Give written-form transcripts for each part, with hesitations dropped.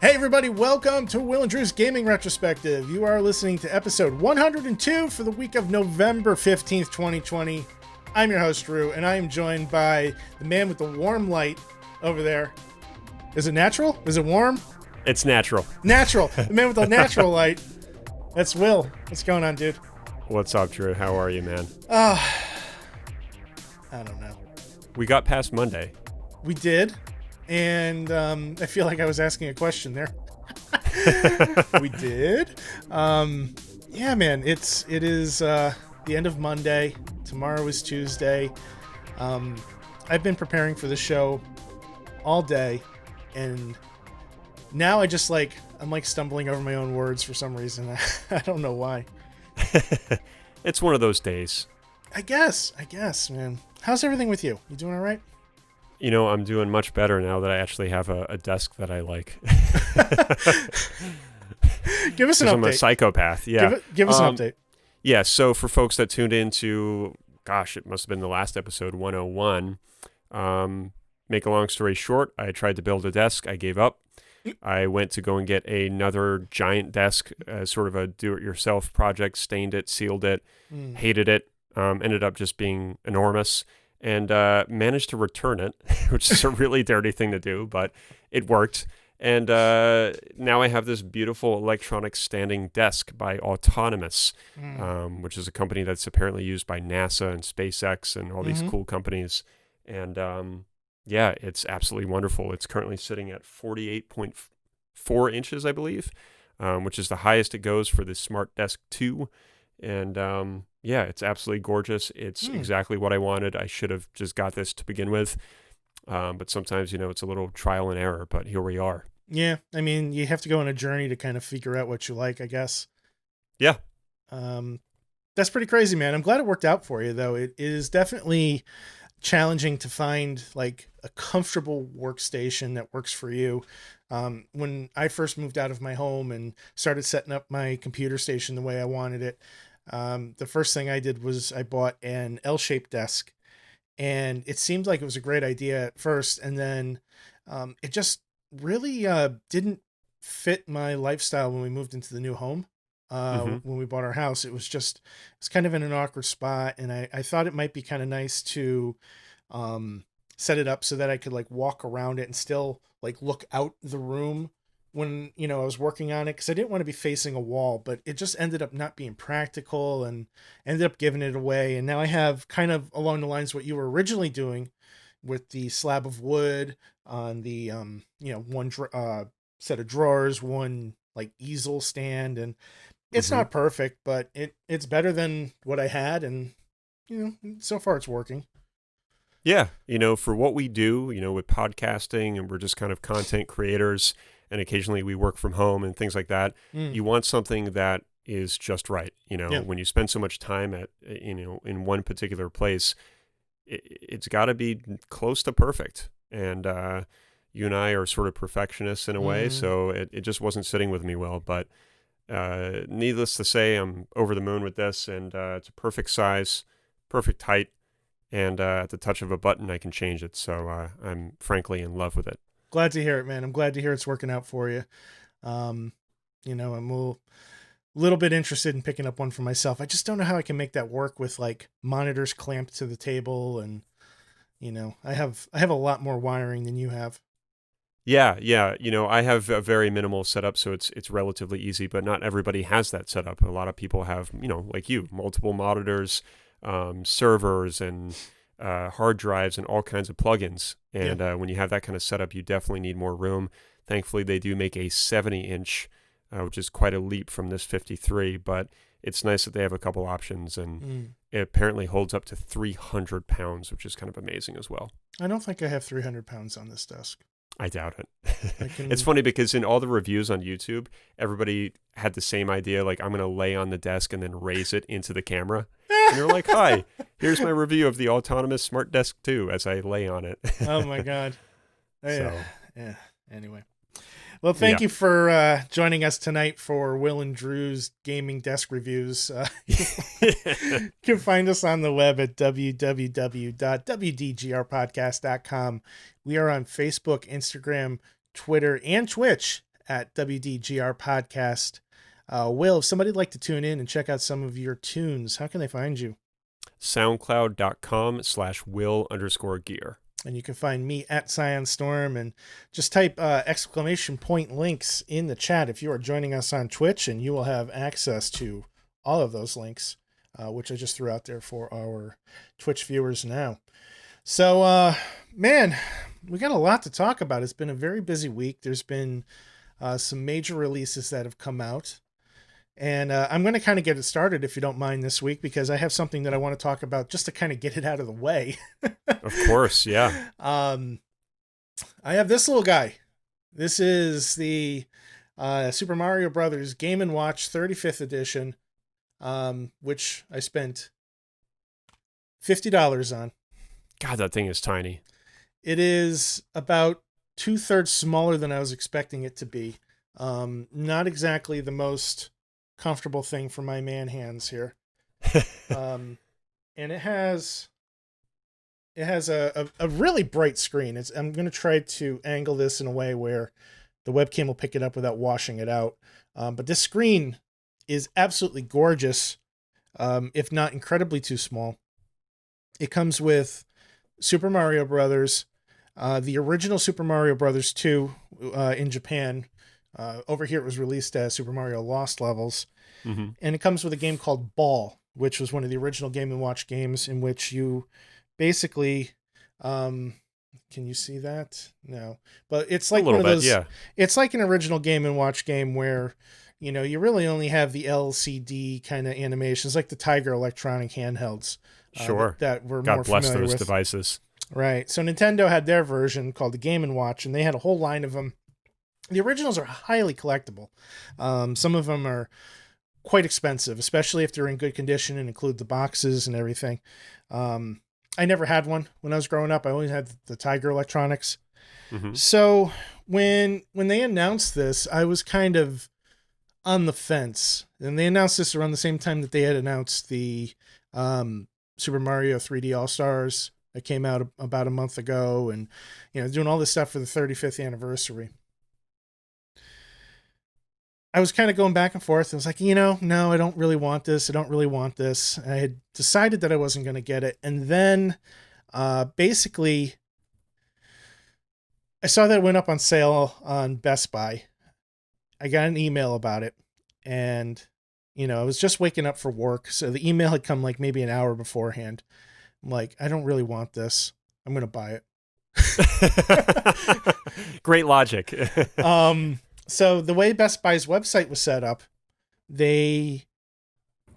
Hey everybody, welcome to Will and Drew's Gaming Retrospective. You are listening to episode 102 for the week of November 15th, 2020. I'm your host, Drew, and I am joined by the man with the warm light over there. Is it natural? Is it warm? It's natural. Natural. The man with the natural light. That's Will. What's going on, dude? What's up, Drew? How are you, man? I don't know. We got past Monday. We did. And I feel like I was asking a question there. We did. Yeah, man, it is the end of Monday. Tomorrow is Tuesday. I've been preparing for the show all day, and now I'm like stumbling over my own words for some reason. I don't know why. It's one of those days. I guess, man. How's everything with you? You doing all right? You know, I'm doing much better now that I actually have a desk that I like. Give us an update. I'm a psychopath. Yeah. Give us an update. Yeah. So for folks that tuned into, it must have been the last episode, 101. Make a long story short, I tried to build a desk. I gave up. I went to go and get another giant desk, sort of a do-it-yourself project, stained it, sealed it, hated it, ended up just being enormous. And managed to return it, which is a really dirty thing to do, but it worked. And now I have this beautiful electronic standing desk by Autonomous, which is a company that's apparently used by NASA and SpaceX and all these cool companies. And yeah, it's absolutely wonderful. It's currently sitting at 48.4 inches, I believe, which is the highest it goes for the Smart Desk 2. And yeah, it's absolutely gorgeous. It's exactly what I wanted. I should have just got this to begin with. But sometimes, it's a little trial and error, but here we are. Yeah. I mean, you have to go on a journey to kind of figure out what you like, I guess. Yeah. That's pretty crazy, man. I'm glad it worked out for you, though. It is definitely challenging to find like a comfortable workstation that works for you. When I first moved out of my home and started setting up my computer station the way I wanted it, the first thing I did was I bought an L-shaped desk, and it seemed like it was a great idea at first. And then, it just really, didn't fit my lifestyle when we moved into the new home. When we bought our house, it's kind of in an awkward spot. And I thought it might be kind of nice to, set it up so that I could like walk around it and still like look out the room when, I was working on it, because I didn't want to be facing a wall, but it just ended up not being practical and ended up giving it away. And now I have kind of along the lines what you were originally doing with the slab of wood on the, one set of drawers, one like easel stand. And it's not perfect, but it's better than what I had. And, so far it's working. Yeah. For what we do, with podcasting, and we're just kind of content creators, and occasionally we work from home and things like that. You want something that is just right. When you spend so much time at, in one particular place, it's got to be close to perfect. And you and I are sort of perfectionists in a way, so it just wasn't sitting with me well. But needless to say, I'm over the moon with this, and it's a perfect size, perfect height, and at the touch of a button, I can change it. So I'm frankly in love with it. Glad to hear it, man. I'm glad to hear it's working out for you. I'm a little bit interested in picking up one for myself. I just don't know how I can make that work with like monitors clamped to the table, and I have a lot more wiring than you have. Yeah. I have a very minimal setup, so it's relatively easy, but not everybody has that setup. A lot of people have, like you, multiple monitors, servers, and hard drives, and all kinds of plugins. And when you have that kind of setup, you definitely need more room. Thankfully, they do make a 70-inch, which is quite a leap from this 53, but it's nice that they have a couple options, and it apparently holds up to 300 pounds, which is kind of amazing as well. I don't think I have 300 pounds on this desk. I doubt it. It's funny because in all the reviews on YouTube, everybody had the same idea, like I'm going to lay on the desk and then raise it into the camera. And you're like, hi, here's my review of the Autonomous Smart Desk 2 as I lay on it. Oh my God. Yeah. Anyway. Well, thank you for joining us tonight for Will and Drew's gaming desk reviews. You can find us on the web at www.WDGRPodcast.com. We are on Facebook, Instagram, Twitter, and Twitch at WDGR Podcast. Will, if somebody'd like to tune in and check out some of your tunes, how can they find you? SoundCloud.com/Will_gear. And you can find me at Scion Storm, and just type exclamation point links in the chat if you are joining us on Twitch, and you will have access to all of those links, which I just threw out there for our Twitch viewers now. So, man, we got a lot to talk about. It's been a very busy week. There's been some major releases that have come out. And I'm going to kind of get it started, if you don't mind, this week, because I have something that I want to talk about just to kind of get it out of the way. Of course, yeah. I have this little guy. This is the Super Mario Brothers Game & Watch 35th edition, which I spent $50 on. God, that thing is tiny. It is about 2/3 smaller than I was expecting it to be. Not exactly the most comfortable thing for my man hands here. And it has a really bright screen. I'm going to try to angle this in a way where the webcam will pick it up without washing it out. But this screen is absolutely gorgeous, if not incredibly too small. It comes with Super Mario Brothers, the original Super Mario Brothers 2 in Japan. Over here it was released as Super Mario Lost Levels. Mm-hmm. And it comes with a game called Ball, which was one of the original Game & Watch games, in which you basically, can you see that? No, but it's like one of those, yeah. It's like an original Game & Watch game where, you know, you really only have the LCD kind of animations, like the Tiger electronic handhelds. Sure. That we're God more bless familiar those with. devices. Right. So Nintendo had their version called the Game & Watch, and they had a whole line of them. The originals are highly collectible. Some of them are quite expensive, especially if they're in good condition and include the boxes and everything. I never had one when I was growing up. I always had the Tiger Electronics. Mm-hmm. So when they announced this, I was kind of on the fence. And they announced this around the same time that they had announced the Super Mario 3D All-Stars that came out about a month ago, and, you know, doing all this stuff for the 35th anniversary. I was kind of going back and forth. I was like, you know, no, I don't really want this. I don't really want this. I had decided that I wasn't going to get it. And then basically I saw that it went up on sale on Best Buy. I got an email about it, and, you know, I was just waking up for work. So the email had come like maybe an hour beforehand. I'm like, I don't really want this. I'm going to buy it. Great logic. So the way Best Buy's website was set up, they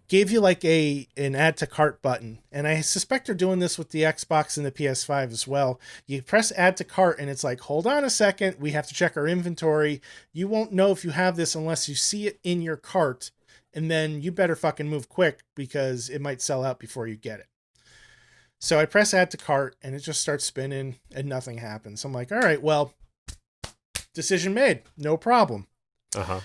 gave you like an add to cart button. And I suspect they're doing this with the Xbox and the PS5 as well. You press add to cart and it's like, hold on a second. We have to check our inventory. You won't know if you have this unless you see it in your cart. And then you better fucking move quick, because it might sell out before you get it. So I press add to cart and it just starts spinning and nothing happens. I'm like, all right, well, decision made, no problem. Uh-huh.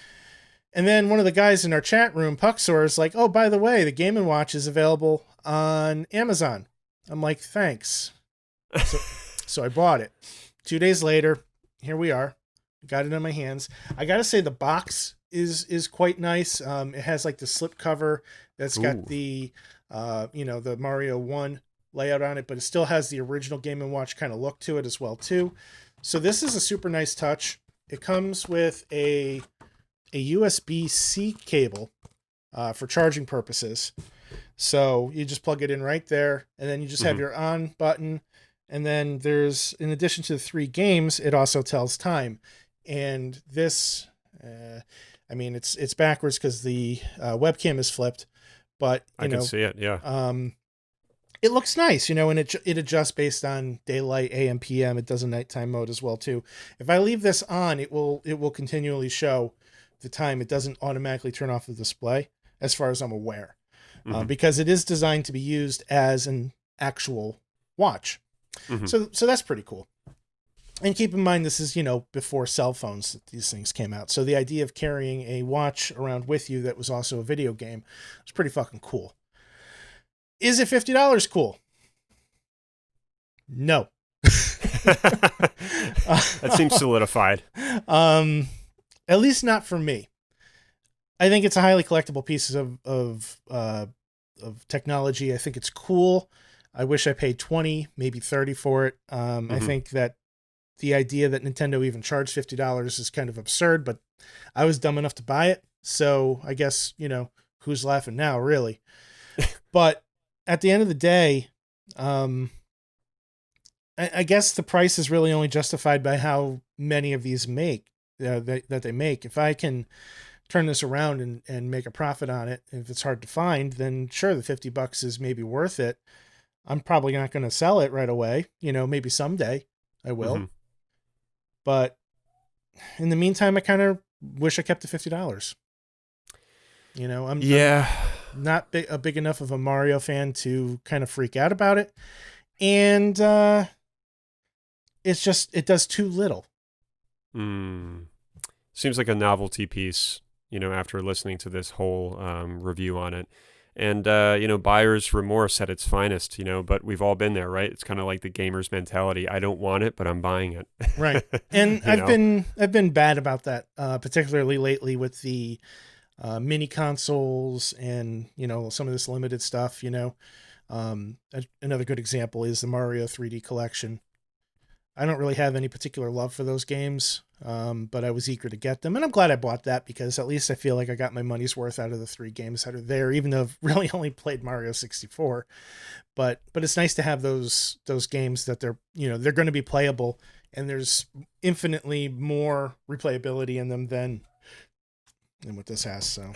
And then one of the guys in our chat room, Puxor, is like, oh, by the way, the Game & Watch is available on Amazon. I'm like, thanks. So I bought it. 2 days later, here we are. Got it in my hands. I got to say, the box is quite nice. It has like the slip cover that's got the, the Mario 1 layout on it, but it still has the original Game & Watch kind of look to it as well, too. So this is a super nice touch. It comes with a USB-C cable for charging purposes. So you just plug it in right there, and then you just have your on button. And then there's, in addition to the 3 games, it also tells time. And this, it's backwards because the webcam is flipped, but I can see it. Yeah. It looks nice, and it adjusts based on daylight, AM, PM. It does a nighttime mode as well too. If I leave this on, it will continually show the time. It doesn't automatically turn off the display, as far as I'm aware, because it is designed to be used as an actual watch. So that's pretty cool. And keep in mind, this is, before cell phones, these things came out. So the idea of carrying a watch around with you that was also a video game was pretty fucking cool. Is it $50 cool? No. That seems solidified. I At least not for me. I think it's a highly collectible piece of technology. I think it's cool. I wish I paid 20, maybe 30 for it. I think that the idea that Nintendo even charged $50 is kind of absurd, but I was dumb enough to buy it. So I guess, who's laughing now, really? But at the end of the day, I guess the price is really only justified by how many of these that they make. If I can turn this around and make a profit on it, if it's hard to find, then sure, the $50 is maybe worth it. I'm probably not going to sell it right away. Maybe someday I will. But in the meantime, I kind of wish I kept the $50. I'm not a big enough of a Mario fan to kind of freak out about it. And it does too little. Seems like a novelty piece, after listening to this whole review on it. And, buyer's remorse at its finest, but we've all been there, right? It's kind of like the gamer's mentality. I don't want it, but I'm buying it. Right. And I've been bad about that, particularly lately with the mini consoles and, some of this limited stuff, Another good example is the Mario 3D collection. I don't really have any particular love for those games, but I was eager to get them. And I'm glad I bought that because at least I feel like I got my money's worth out of the 3 games that are there, even though I've really only played Mario 64. But it's nice to have those games that they're going to be playable, and there's infinitely more replayability in them than what this has. So.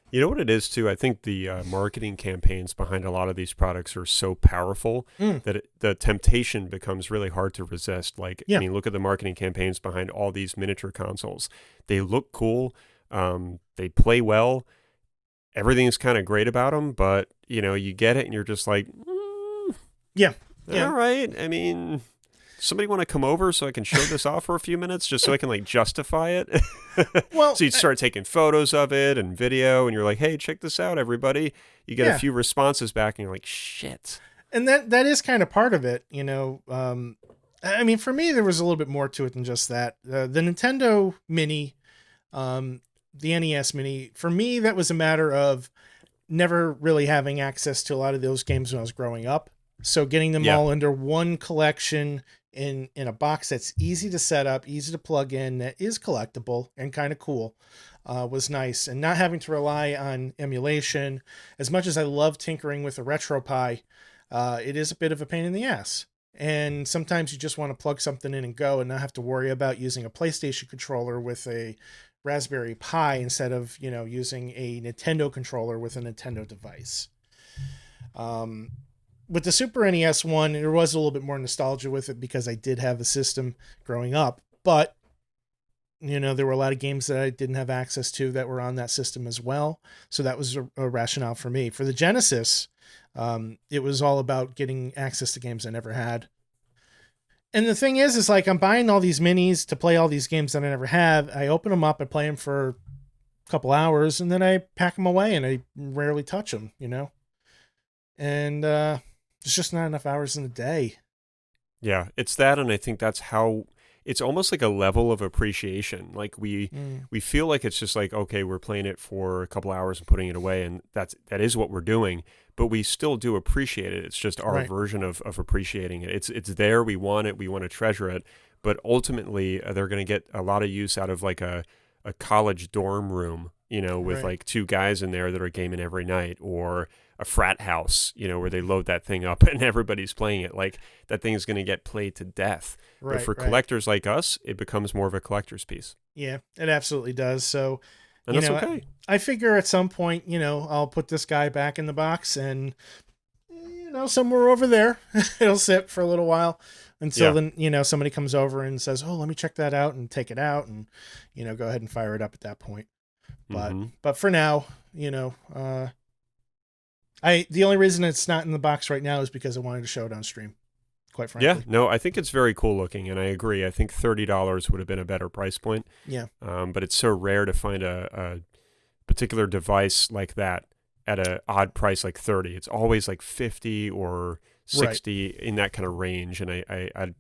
You know what it is, too? I think the marketing campaigns behind a lot of these products are so powerful that the temptation becomes really hard to resist. Like, I mean, look at the marketing campaigns behind all these miniature consoles. They look cool. They play well. Everything's kind of great about them, but, you get it and you're just like, yeah. All right. I mean, somebody want to come over so I can show this off for a few minutes just so I can justify it? Well, so you start taking photos of it and video and you're like, hey, check this out, everybody. You get a few responses back and you're like, shit. And that is kind of part of it. I mean, for me, there was a little bit more to it than just that. The Nintendo Mini, the NES Mini, for me, that was a matter of never really having access to a lot of those games when I was growing up. So getting them all under one collection in a box that's easy to set up, easy to plug in, that is collectible and kind of cool, was nice. And not having to rely on emulation. As much as I love tinkering with a RetroPie, it is a bit of a pain in the ass. And sometimes you just want to plug something in and go and not have to worry about using a PlayStation controller with a Raspberry Pi instead of, using a Nintendo controller with a Nintendo device. With the Super NES one, there was a little bit more nostalgia with it because I did have a system growing up, but there were a lot of games that I didn't have access to that were on that system as well. So that was a rationale for me. For the Genesis, it was all about getting access to games I never had. And the thing is like, I'm buying all these minis to play all these games that I never have. I open them up, I play them for a couple hours, and then I pack them away and I rarely touch them, And, there's just not enough hours in the day. Yeah, it's that, and I think that's how it's almost like a level of appreciation. Like we feel like it's just like, okay, we're playing it for a couple hours and putting it away, and that is what we're doing. But we still do appreciate it. It's just our version of appreciating it. It's there. We want it. We want to treasure it. But ultimately, they're going to get a lot of use out of like a college dorm room, with like 2 guys in there that are gaming every night, or a frat house, where they load that thing up and everybody's playing it. Like, that thing is going to get played to death. But for collectors like us, it becomes more of a collector's piece. Yeah, it absolutely does. So, and that's okay. I figure at some point, I'll put this guy back in the box and, somewhere over there, it'll sit for a little while until then, somebody comes over and says, oh, let me check that out, and take it out and, go ahead and fire it up at that point. But for now, the only reason it's not in the box right now is because I wanted to show it on stream, quite frankly. Yeah, no, I think it's very cool looking, and I agree. I think $30 would have been a better price point. Yeah. But it's so rare to find a particular device like that at an odd price like 30. It's always like 50 or 60 in that kind of range, and I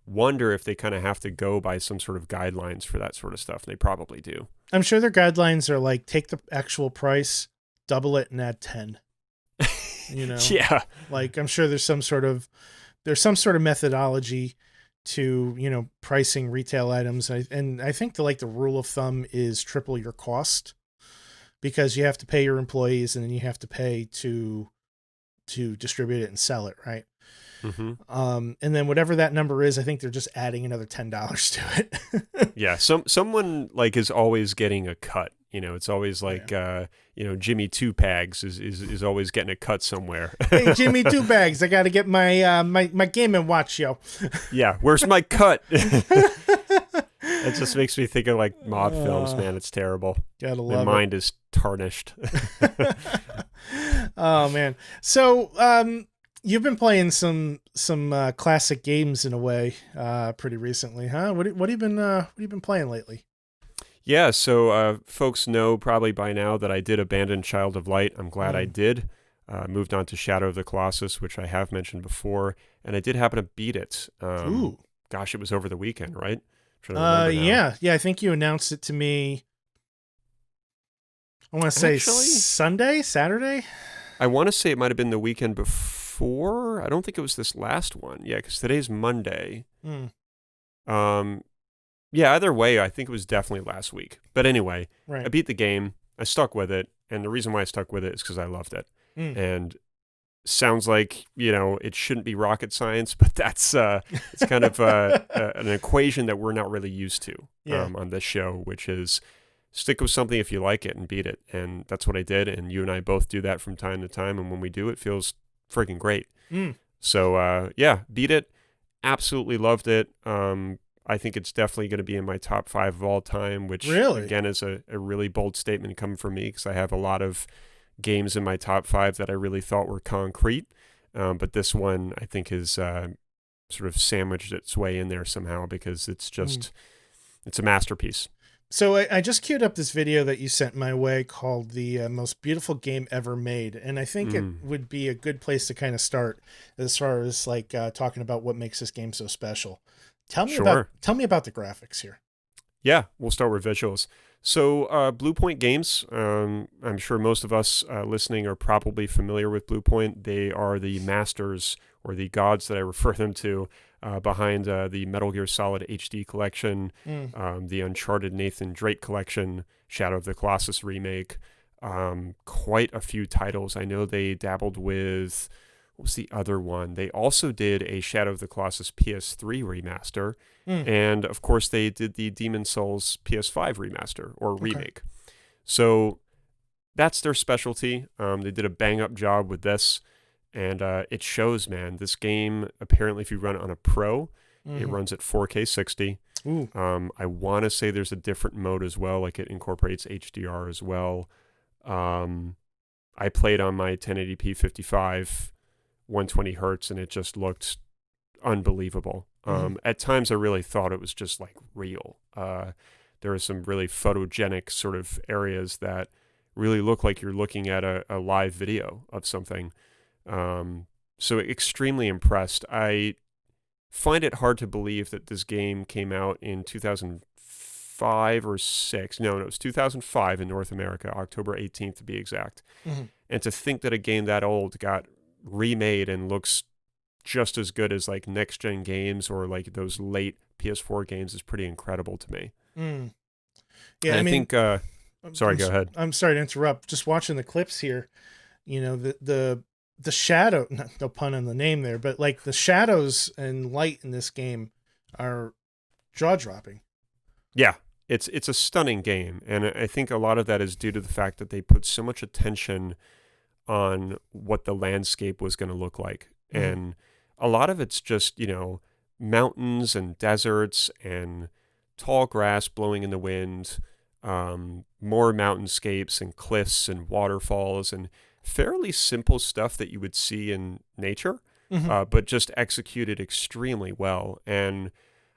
wonder if they kind of have to go by some sort of guidelines for that sort of stuff. And they probably do. I'm sure their guidelines are like, take the actual price, double it, and add 10. Yeah. Like, I'm sure there's some sort of methodology to, pricing retail items. And I think the rule of thumb is triple your cost, because you have to pay your employees and then you have to pay to distribute it and sell it. Right. Mm-hmm. And then whatever that number is, I think they're just adding another $10 to it. Yeah. Someone like is always getting a cut. It's always like, Jimmy Two Pags is always getting a cut somewhere. Hey, Jimmy Two Bags, I got to get my my Game & Watch, yo. Yeah, where's my cut? It just makes me think of like mob films, man. It's terrible. Gotta love it. My mind is tarnished. Oh man. So you've been playing some classic games in a way pretty recently, huh? What have you been playing lately? Yeah, so folks know probably by now that I did abandon Child of Light. I'm glad I did. Moved on to Shadow of the Colossus, which I have mentioned before, and I did happen to beat it. Ooh. Gosh, it was over the weekend, right? Yeah. I think you announced it to me. I want to say Saturday. I want to say it might have been the weekend before. I don't think it was this last one. Yeah, because today's Monday. Yeah, either way, I think it was definitely last week. But anyway, right. I beat the game. I stuck with it. And the reason why I stuck with it is because I loved it. And sounds like, it shouldn't be rocket science, but that's it's kind of an equation that we're not really used to on this show, which is stick with something if you like it and beat it. And that's what I did. And you and I both do that from time to time. And when we do, it feels freaking great. So, beat it. Absolutely loved it. I think it's definitely going to be in my top 5 of all time, which again is a really bold statement coming from me, because I have a lot of games in my top 5 that I really thought were concrete. But this one I think is sort of sandwiched its way in there somehow, because it's just, it's a masterpiece. So I just queued up this video that you sent my way called The Most Beautiful Game Ever Made. And I think it would be a good place to kind of start as far as talking about what makes this game so special. Tell me about the graphics here. Yeah, we'll start with visuals. So Blue Point Games, I'm sure most of us listening are probably familiar with Blue Point. They are the masters, or the gods that I refer them to, behind the Metal Gear Solid HD collection, the Uncharted Nathan Drake collection, Shadow of the Colossus remake, quite a few titles. I know they dabbled with... What was the other one? They also did a Shadow of the Colossus PS3 remaster. And, of course, they did the Demon's Souls PS5 remaster, or remake. So that's their specialty. They did a bang-up job with this. And it shows, man. This game, apparently, if you run it on a Pro, it runs at 4K 60. I want to say there's a different mode as well. Like, it incorporates HDR as well. I played on my 1080p 55... 120 hertz, and it just looked unbelievable. At times I really thought it was just like real. There are some really photogenic sort of areas that really look like you're looking at a live video of something. So extremely impressed. I find it hard to believe that this game came out in 2005 or 6. No, it was 2005 in North America, October 18th to be exact. And to think that a game that old got remade and looks just as good as like next gen games or like those late PS4 games is pretty incredible to me. Yeah, I think sorry, go ahead. I'm sorry to interrupt. Just watching the clips here, the shadow, no pun on the name there, but like the shadows and light in this game are jaw-dropping. Yeah, it's a stunning game, and I think a lot of that is due to the fact that they put so much attention on what the landscape was going to look like. And a lot of it's just, mountains and deserts and tall grass blowing in the wind, more mountainscapes and cliffs and waterfalls and fairly simple stuff that you would see in nature, but just executed extremely well. And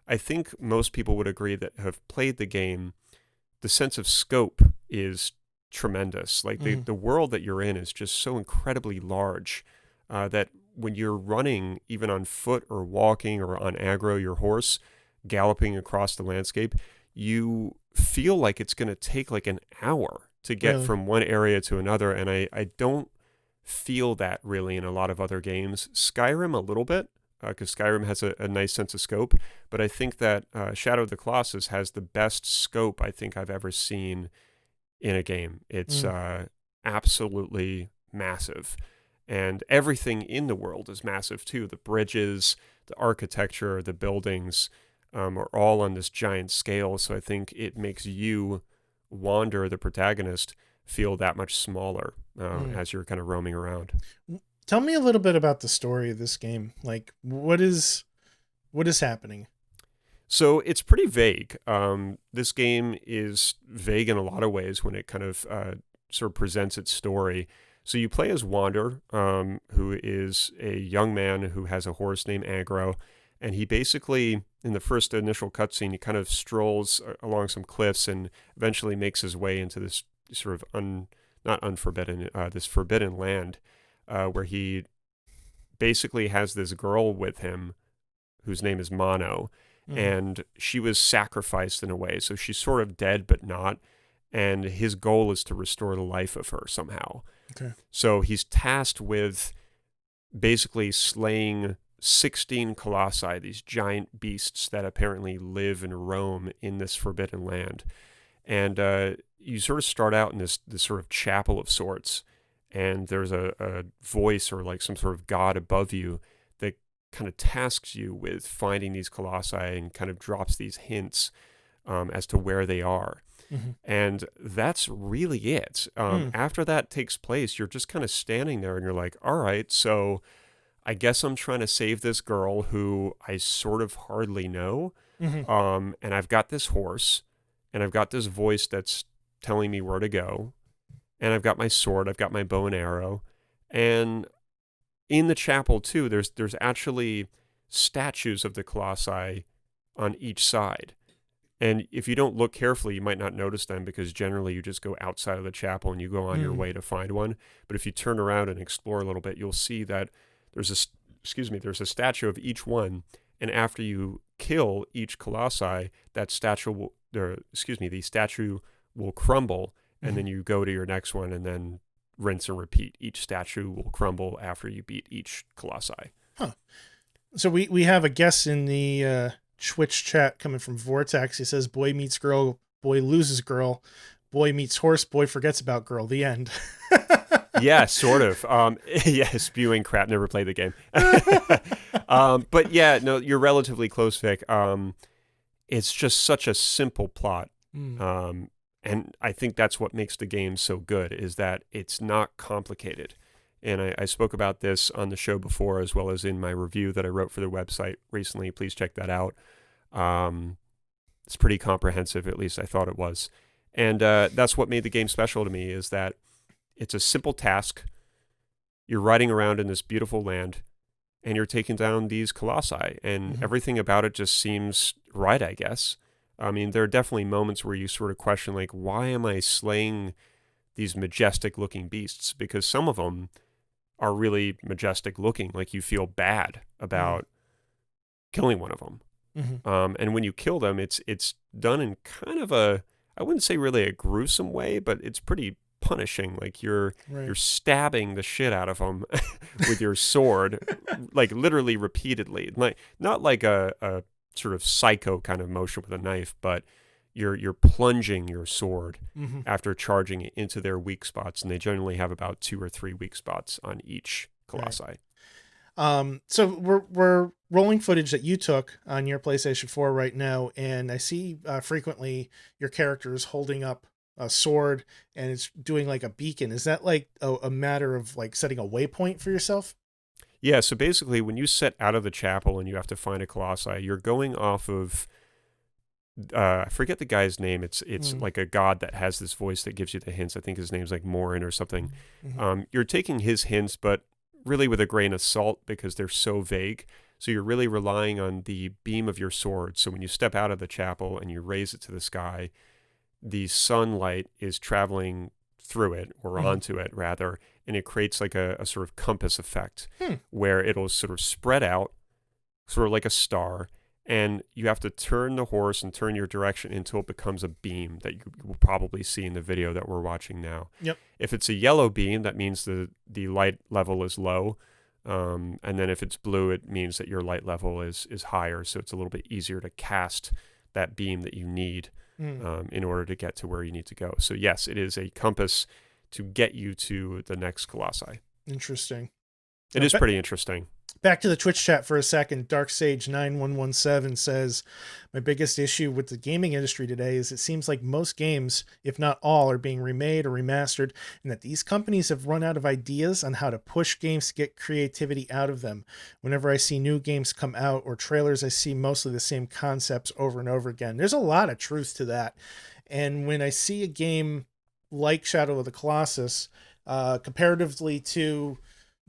I think most people would agree that have played the game, the sense of scope is tremendous. Like the world that you're in is just so incredibly large that when you're running, even on foot or walking or on aggro, your horse galloping across the landscape, you feel like it's going to take like an hour to get Really? from one area to another. And I don't feel that really in a lot of other games. Skyrim a little bit, because Skyrim has a nice sense of scope, but I think that Shadow of the Colossus has the best scope I think I've ever seen in a game. It's absolutely massive. And everything in the world is massive too. The bridges, the architecture, the buildings are all on this giant scale. So I think it makes you, Wander, the protagonist, feel that much smaller as you're kind of roaming around. Tell me a little bit about the story of this game. Like, what is happening? So it's pretty vague. This game is vague in a lot of ways when it kind of sort of presents its story. So you play as Wander, who is a young man who has a horse named Agro, and he basically, in the first initial cutscene, he kind of strolls along some cliffs and eventually makes his way into this sort of this forbidden land, where he basically has this girl with him whose name is Mono, and she was sacrificed in a way. So she's sort of dead, but not. And his goal is to restore the life of her somehow. Okay. So he's tasked with basically slaying 16 colossi, these giant beasts that apparently live and roam in this forbidden land. And you sort of start out in this sort of chapel of sorts, and there's a voice or like some sort of god above you that kind of tasks you with finding these colossi and kind of drops these hints as to where they are. And that's really it. After that takes place, you're just kind of standing there and you're like, all right, so I guess I'm trying to save this girl who I sort of hardly know. And I've got this horse, and I've got this voice that's telling me where to go. And I've got my sword, I've got my bow and arrow. And in the chapel too, there's actually statues of the colossi on each side. And if you don't look carefully, you might not notice them, because generally you just go outside of the chapel and you go on your way to find one. But if you turn around and explore a little bit, you'll see that there's a statue of each one. And after you kill each colossi, that statue the statue will crumble, and then you go to your next one and then rinse and repeat. Each statue will crumble after you beat each colossi. Huh. So we have a guess in the Twitch chat coming from Vortex. He says, boy meets girl, boy loses girl, boy meets horse, boy forgets about girl. The end. Yeah, sort of. Yeah, spewing crap, never played the game. But yeah, no, you're relatively close, Vic. It's just such a simple plot. And I think that's what makes the game so good, is that it's not complicated. And I spoke about this on the show before, as well as in my review that I wrote for the website recently. Please check that out. It's pretty comprehensive, at least I thought it was. And that's what made the game special to me, is that it's a simple task. You're riding around in this beautiful land, and you're taking down these colossi, and everything about it just seems right, I guess. I mean, there are definitely moments where you sort of question, like, why am I slaying these majestic-looking beasts? Because some of them are really majestic-looking, like you feel bad about killing one of them. And when you kill them, it's done in kind of I wouldn't say really a gruesome way, but it's pretty punishing. Like you're stabbing the shit out of them with your sword, like literally repeatedly. Like not like a sort of psycho kind of motion with a knife, but you're plunging your sword after charging it into their weak spots, and they generally have about 2 or 3 weak spots on each colossi. So we're rolling footage that you took on your PlayStation 4 right now, and I see frequently your character is holding up a sword and it's doing like a beacon. Is that like a matter of like setting a waypoint for yourself? Yeah, so basically when you set out of the chapel and you have to find a colossi, you're going off of I forget the guy's name. It's like a god that has this voice that gives you the hints. I think his name's like Morin or something. You're taking his hints, but really with a grain of salt, because they're so vague. So you're really relying on the beam of your sword. So when you step out of the chapel and you raise it to the sky, the sunlight is traveling through it, or onto it rather, and it creates like a sort of compass effect where it'll sort of spread out, sort of like a star, and you have to turn the horse and turn your direction until it becomes a beam that you will probably see in the video that we're watching now. Yep. If it's a yellow beam, that means the light level is low. And then if it's blue, it means that your light level is higher, so it's a little bit easier to cast that beam that you need in order to get to where you need to go. So yes, it is a compass to get you to the next Colossi. Interesting. It is pretty interesting. Back to the Twitch chat for a second. DarkSage9117 says, my biggest issue with the gaming industry today is it seems like most games, if not all, are being remade or remastered, and that these companies have run out of ideas on how to push games to get creativity out of them. Whenever I see new games come out or trailers, I see mostly the same concepts over and over again. There's a lot of truth to that. And when I see a game like Shadow of the Colossus, comparatively to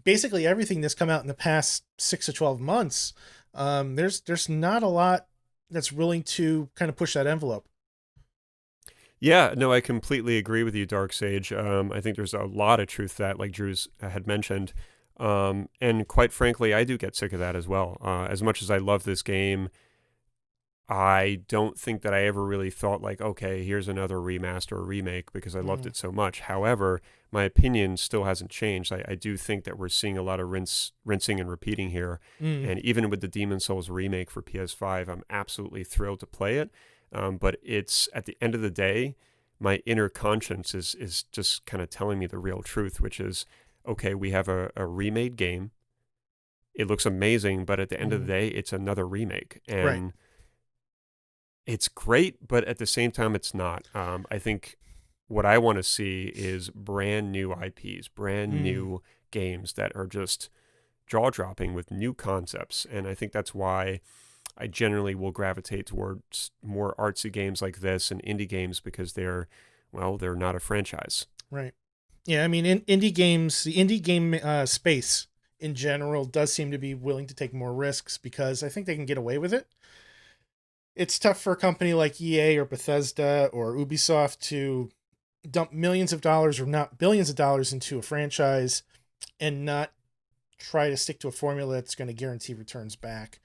basically everything that's come out in the past 6 to 12 months, there's not a lot that's willing to kind of push that envelope. Yeah, no, I completely agree with you, Dark Sage. I think there's a lot of truth to that, like Drew's had mentioned. And quite frankly, I do get sick of that as well. As much as I love this game, I don't think that I ever really thought like, okay, here's another remaster or remake because I loved it so much. However, my opinion still hasn't changed. I do think that we're seeing a lot of rinsing and repeating here. And even with the Demon's Souls remake for PS5, I'm absolutely thrilled to play it. But it's, at the end of the day, my inner conscience is just kind of telling me the real truth, which is, okay, we have a remade game. It looks amazing, but at the end of the day, it's another remake. And it's great, but at the same time, it's not. I think what I want to see is brand new IPs, brand new games that are just jaw-dropping with new concepts. And I think that's why I generally will gravitate towards more artsy games like this and indie games, because they're not a franchise. Right. Yeah, I mean, indie games, the indie game space in general does seem to be willing to take more risks because I think they can get away with it. It's tough for a company like EA or Bethesda or Ubisoft to dump millions of dollars, or not billions of dollars, into a franchise and not try to stick to a formula that's going to guarantee returns back.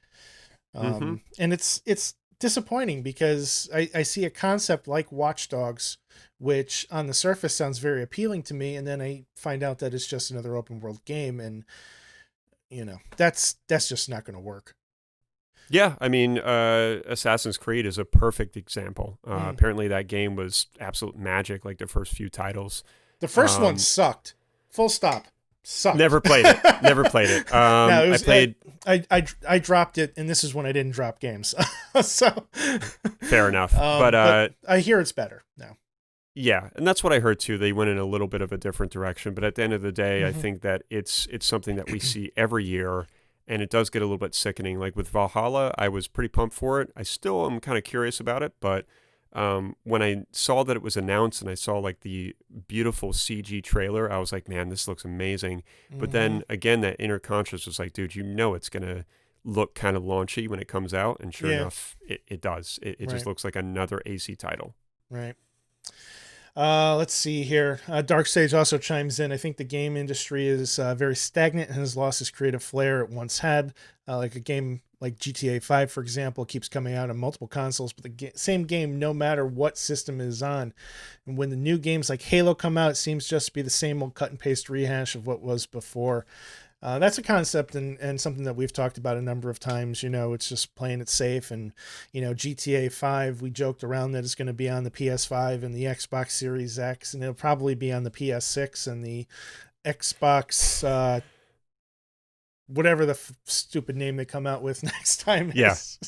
And it's disappointing because I see a concept like Watch Dogs, which on the surface sounds very appealing to me, and then I find out that it's just another open world game, and that's just not going to work. Yeah, I mean, Assassin's Creed is a perfect example. Apparently that game was absolute magic, like the first few titles. The first one sucked. Full stop. Sucked. Never played it. No, I played... I dropped it, and this is when I didn't drop games. So fair enough. But I hear it's better now. Yeah, and that's what I heard too. They went in a little bit of a different direction, but at the end of the day, I think that it's something that we see every year. And it does get a little bit sickening. Like with Valhalla, I was pretty pumped for it. I still am kind of curious about it, but when I saw that it was announced and I saw like the beautiful CG trailer, I was like, man, this looks amazing. But then again, that inner conscience was like, dude, it's going to look kind of launchy when it comes out. And sure enough, it does. It just looks like another AC title. Right. Let's see here. Dark Sage also chimes in. I think the game industry is very stagnant and has lost its creative flair it once had. Like a game like GTA 5, for example, keeps coming out on multiple consoles, but the same game no matter what system it is on. And when the new games like Halo come out, it seems just to be the same old cut and paste rehash of what was before. That's a concept and something that we've talked about a number of times. It's just playing it safe. And, GTA 5, we joked around that it's going to be on the PS5 and the Xbox Series X, and it'll probably be on the PS6 and the Xbox, whatever the stupid name they come out with next time is.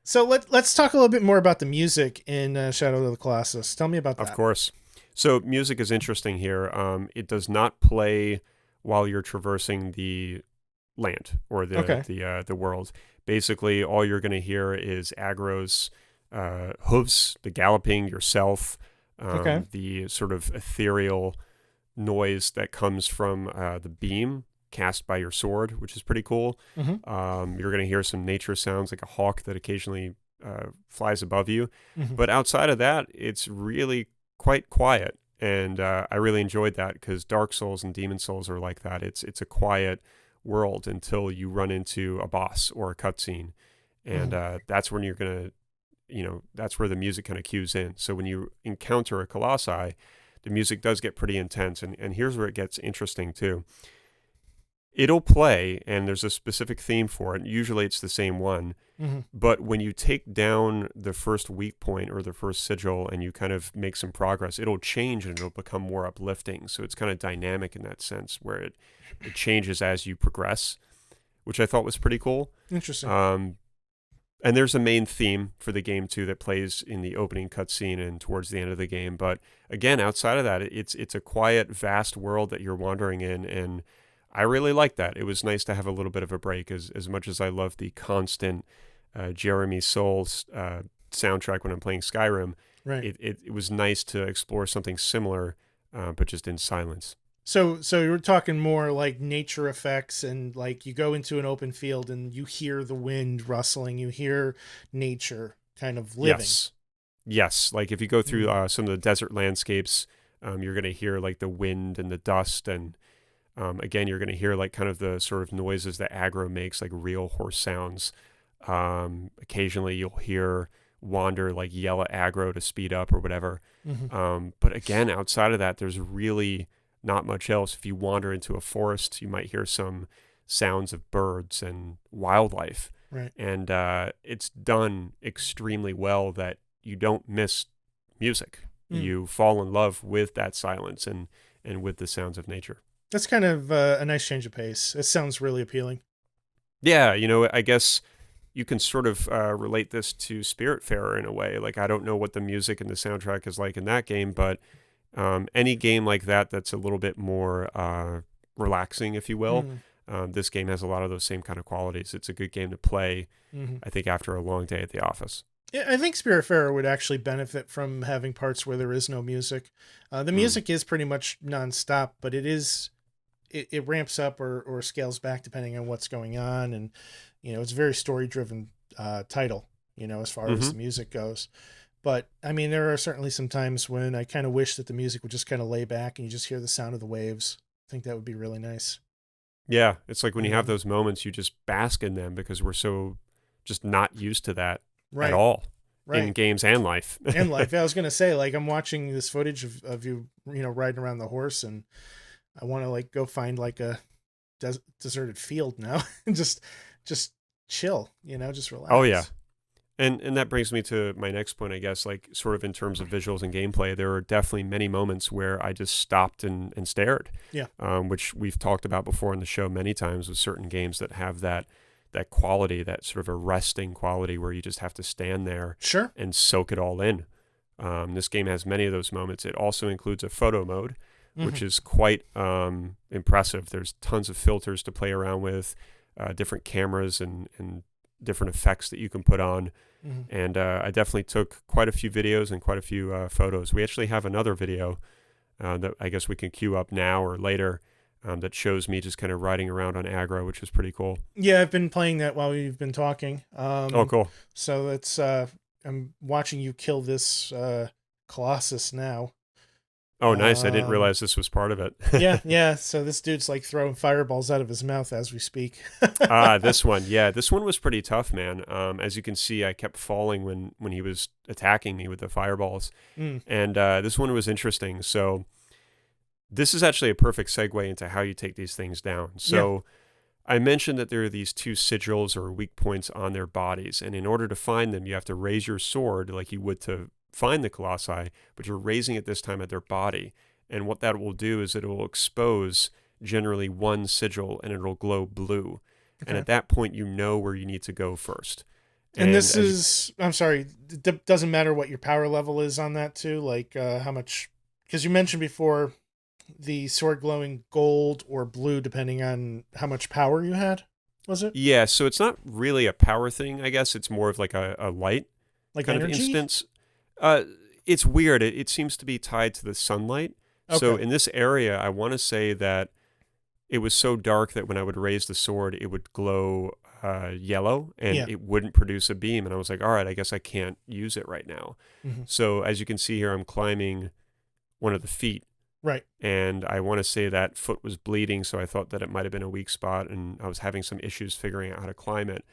So let's talk a little bit more about the music in Shadow of the Colossus. Tell me about that. Of course. So music is interesting here. It does not play while you're traversing the land or the world. Basically, all you're going to hear is Agro's hooves, the galloping, yourself, the sort of ethereal noise that comes from the beam cast by your sword, which is pretty cool. You're going to hear some nature sounds like a hawk that occasionally flies above you. But outside of that, it's really quite quiet. And I really enjoyed that because Dark Souls and Demon Souls are like that. It's a quiet world until you run into a boss or a cutscene. And that's when you're going to, that's where the music kind of cues in. So when you encounter a Colossi, the music does get pretty intense. And here's where it gets interesting too. It'll play, and there's a specific theme for it. Usually it's the same one. But when you take down the first weak point or the first sigil and you kind of make some progress, it'll change and it'll become more uplifting. So it's kind of dynamic in that sense where it changes as you progress, which I thought was pretty cool. Interesting. And there's a main theme for the game too that plays in the opening cutscene and towards the end of the game. But again, outside of that, it's a quiet, vast world that you're wandering in, and I really like that. It was nice to have a little bit of a break. As much as I love the constant Jeremy Souls soundtrack when I'm playing Skyrim, right? It was nice to explore something similar, but just in silence. So you're talking more like nature effects, and like you go into an open field and you hear the wind rustling, you hear nature kind of living. Yes. Like if you go through some of the desert landscapes, you're going to hear like the wind and the dust, and again, you're going to hear like kind of the sort of noises that aggro makes, like real horse sounds. Occasionally you'll hear Wander like yell at aggro to speed up or whatever. But again, outside of that, there's really not much else. If you wander into a forest, you might hear some sounds of birds and wildlife. Right. And it's done extremely well that you don't miss music. You fall in love with that silence and with the sounds of nature. That's kind of a nice change of pace. It sounds really appealing. Yeah, I guess you can sort of relate this to Spiritfarer in a way. Like, I don't know what the music and the soundtrack is like in that game, but any game like that that's a little bit more relaxing, if you will, this game has a lot of those same kind of qualities. It's a good game to play, I think, after a long day at the office. Yeah, I think Spiritfarer would actually benefit from having parts where there is no music. The music is pretty much nonstop, but it ramps up or scales back depending on what's going on. And, it's a very story-driven title, as far as the music goes. But, I mean, there are certainly some times when I kind of wish that the music would just kind of lay back and you just hear the sound of the waves. I think that would be really nice. Yeah, it's like when you have those moments, you just bask in them because we're so just not used to that at all in games and life. And life. I was going to say, like, I'm watching this footage of you, riding around the horse, and I want to, like, go find, like, a deserted field now and just chill, just relax. Oh, yeah. And that brings me to my next point, I guess, like sort of in terms of visuals and gameplay. There are definitely many moments where I just stopped and stared. Yeah. Which we've talked about before in the show many times with certain games that have that quality, that sort of arresting quality where you just have to stand there and soak it all in. This game has many of those moments. It also includes a photo mode, which is quite impressive. There's tons of filters to play around with, different cameras and different effects that you can put on. And I definitely took quite a few videos and quite a few photos. We actually have another video that I guess we can queue up now or later that shows me just kind of riding around on aggro, which is pretty cool. Yeah, I've been playing that while we've been talking. Oh, cool. So it's I'm watching you kill this Colossus now. Oh, nice. I didn't realize this was part of it. Yeah. So this dude's like throwing fireballs out of his mouth as we speak. This one. Yeah, this one was pretty tough, man. As you can see, I kept falling when he was attacking me with the fireballs. And this one was interesting. So this is actually a perfect segue into how you take these things down. So I mentioned that there are these two sigils or weak points on their bodies. And in order to find them, you have to raise your sword like you would to find the Colossi, but you're raising it this time at their body. And what that will do is it will expose generally one sigil and it'll glow blue. Okay. And at that point, you know where you need to go first. And this is, I'm sorry, it doesn't matter what your power level is on that too, like how much, because you mentioned before the sword glowing gold or blue depending on how much power you had, was it? Yeah, so it's not really a power thing, I guess. It's more of like a light like kind energy? of instance. It's weird. It seems to be tied to the sunlight. Okay. So in this area, I want to say that it was so dark that when I would raise the sword, it would glow yellow and it wouldn't produce a beam. And I was like, all right, I guess I can't use it right now. So as you can see here, I'm climbing one of the feet. Right. And I want to say that foot was bleeding, so I thought that it might have been a weak spot, and I was having some issues figuring out how to climb it.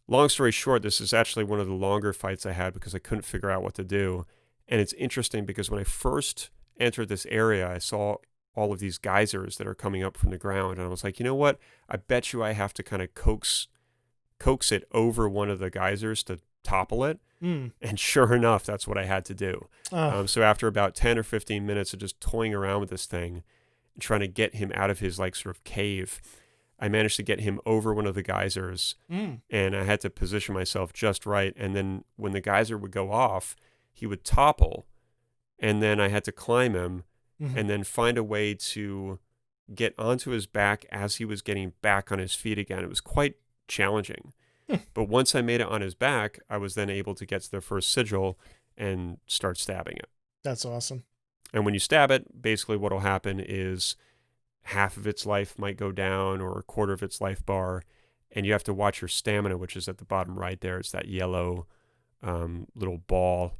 Long story short, this is actually one of the longer fights I had because I couldn't figure out what to do. And it's interesting because when I first entered this area, I saw all of these geysers that are coming up from the ground, and I was like, you know what? I bet you I have to kind of coax it over one of the geysers to topple it. Mm. And sure enough, that's what I had to do. So after about 10 or 15 minutes of just toying around with this thing and trying to get him out of his like sort of cave, I managed to get him over one of the geysers, and I had to position myself just right. And then when the geyser would go off, he would topple, and then I had to climb him and then find a way to get onto his back as he was getting back on his feet again. It was quite challenging. But once I made it on his back, I was then able to get to the first sigil and start stabbing it. That's awesome. And when you stab it, basically what will happen is half of its life might go down or a quarter of its life bar, and you have to watch your stamina, which is at the bottom right there. It's that yellow little ball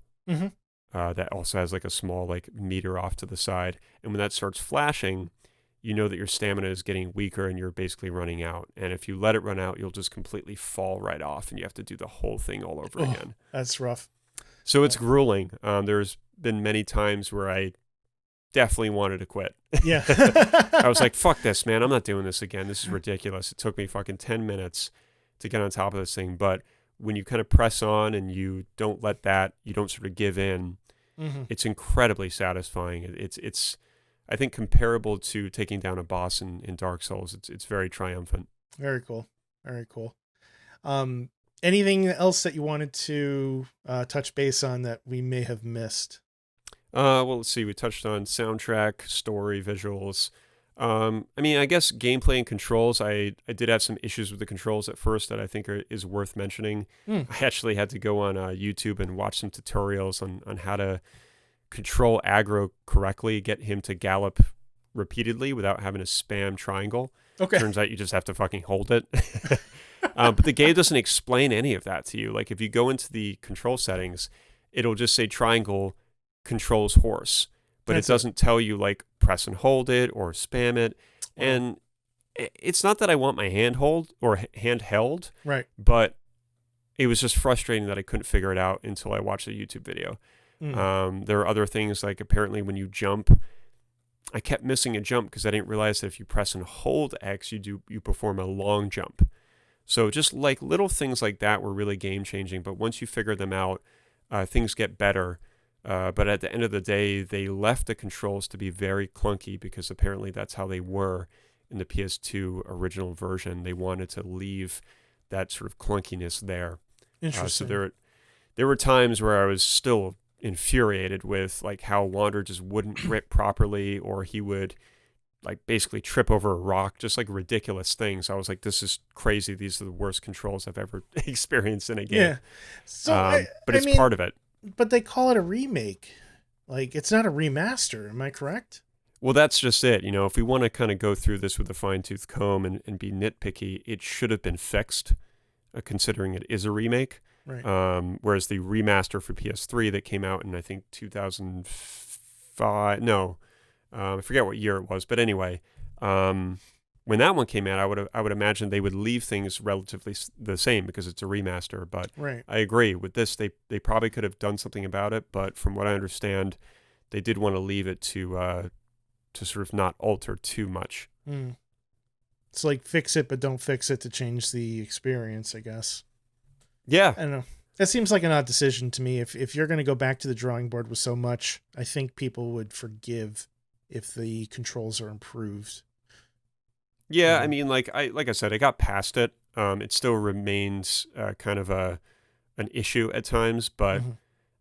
that also has like a small like meter off to the side. And when that starts flashing, you know that your stamina is getting weaker and you're basically running out. And if you let it run out, you'll just completely fall right off and you have to do the whole thing all over again. That's rough. So it's grueling. There's been many times where I definitely wanted to quit. Yeah. I was like, fuck this, man. I'm not doing this again. This is ridiculous. It took me fucking 10 minutes to get on top of this thing. But when you kind of press on and you don't let that, you don't sort of give in, it's incredibly satisfying. It's I think comparable to taking down a boss in Dark Souls. It's very triumphant. Very cool. Very cool. Anything else that you wanted to touch base on that we may have missed? Well, let's see. We touched on soundtrack, story, visuals. I mean, I guess gameplay and controls. I did have some issues with the controls at first that I think is worth mentioning. I actually had to go on YouTube and watch some tutorials on how to control aggro correctly, get him to gallop repeatedly without having to spam triangle. Okay. Turns out you just have to fucking hold it. But the game doesn't explain any of that to you. Like if you go into the control settings, it'll just say triangle controls horse, but it doesn't tell you like press and hold it or spam it. Wow. And it's not that I want my hand held, right? But it was just frustrating that I couldn't figure it out until I watched a YouTube video. There are other things like apparently when you jump, I kept missing a jump because I didn't realize that if you press and hold X, you perform a long jump. So just like little things like that were really game changing. But once you figure them out, things get better. But at the end of the day, they left the controls to be very clunky because apparently that's how they were in the PS2 original version. They wanted to leave that sort of clunkiness there. Interesting. So there were times where I was still infuriated with like how Wander just wouldn't grip properly, or he would like basically trip over a rock, just like ridiculous things. I was like, this is crazy. These are the worst controls I've ever experienced in a game. Yeah. So, but it's part of it. But they call it a remake. Like, it's not a remaster. Am I correct? Well, that's just it. You know, if we want to kind of go through this with a fine-tooth comb and be nitpicky, it should have been fixed, considering it is a remake. Right. Whereas the remaster for PS3 that came out in, I think, 2005, I forget what year it was, but anyway, when that one came out, I would imagine they would leave things relatively the same because it's a remaster. But right. I agree with this. They probably could have done something about it, but from what I understand, they did want to leave it to sort of not alter too much. It's like fix it, but don't fix it to change the experience, I guess. Yeah. I don't know. That seems like an odd decision to me. If you're going to go back to the drawing board with so much, I think people would forgive if the controls are improved. Yeah, I mean, like I said, I got past it. It still remains kind of an issue at times, but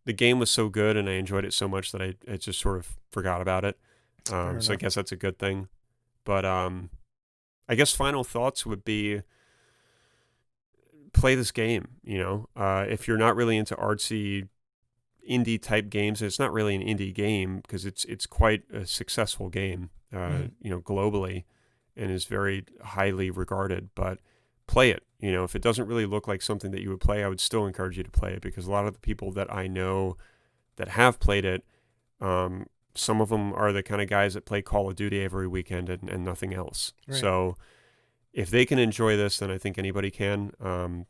the game was so good and I enjoyed it so much that I just sort of forgot about it. So I guess that's a good thing. But I guess final thoughts would be play this game. You know, if you're not really into artsy indie type games, it's not really an indie game because it's quite a successful game, you know, globally, and is very highly regarded. But play it. You know, if it doesn't really look like something that you would play, I would still encourage you to play it because a lot of the people that I know that have played it some of them are the kind of guys that play Call of Duty every weekend and nothing else. Right. So if they can enjoy this, then I think anybody can.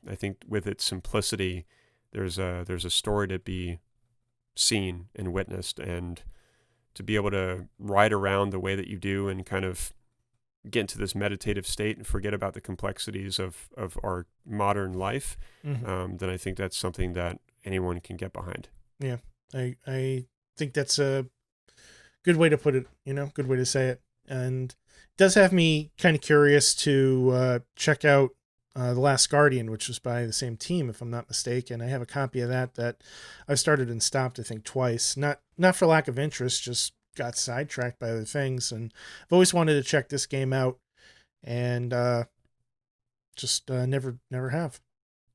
I think with its simplicity, there's a story to be seen and witnessed, and to be able to ride around the way that you do and kind of get into this meditative state and forget about the complexities of our modern life, then I think that's something that anyone can get behind. Yeah, I think that's a good way to put it, good way to say it. And it does have me kind of curious to check out The Last Guardian, which was by the same team, if I'm not mistaken. I have a copy of that I've started and stopped, I think, twice. Not for lack of interest, just got sidetracked by other things. And I've always wanted to check this game out, and just never have.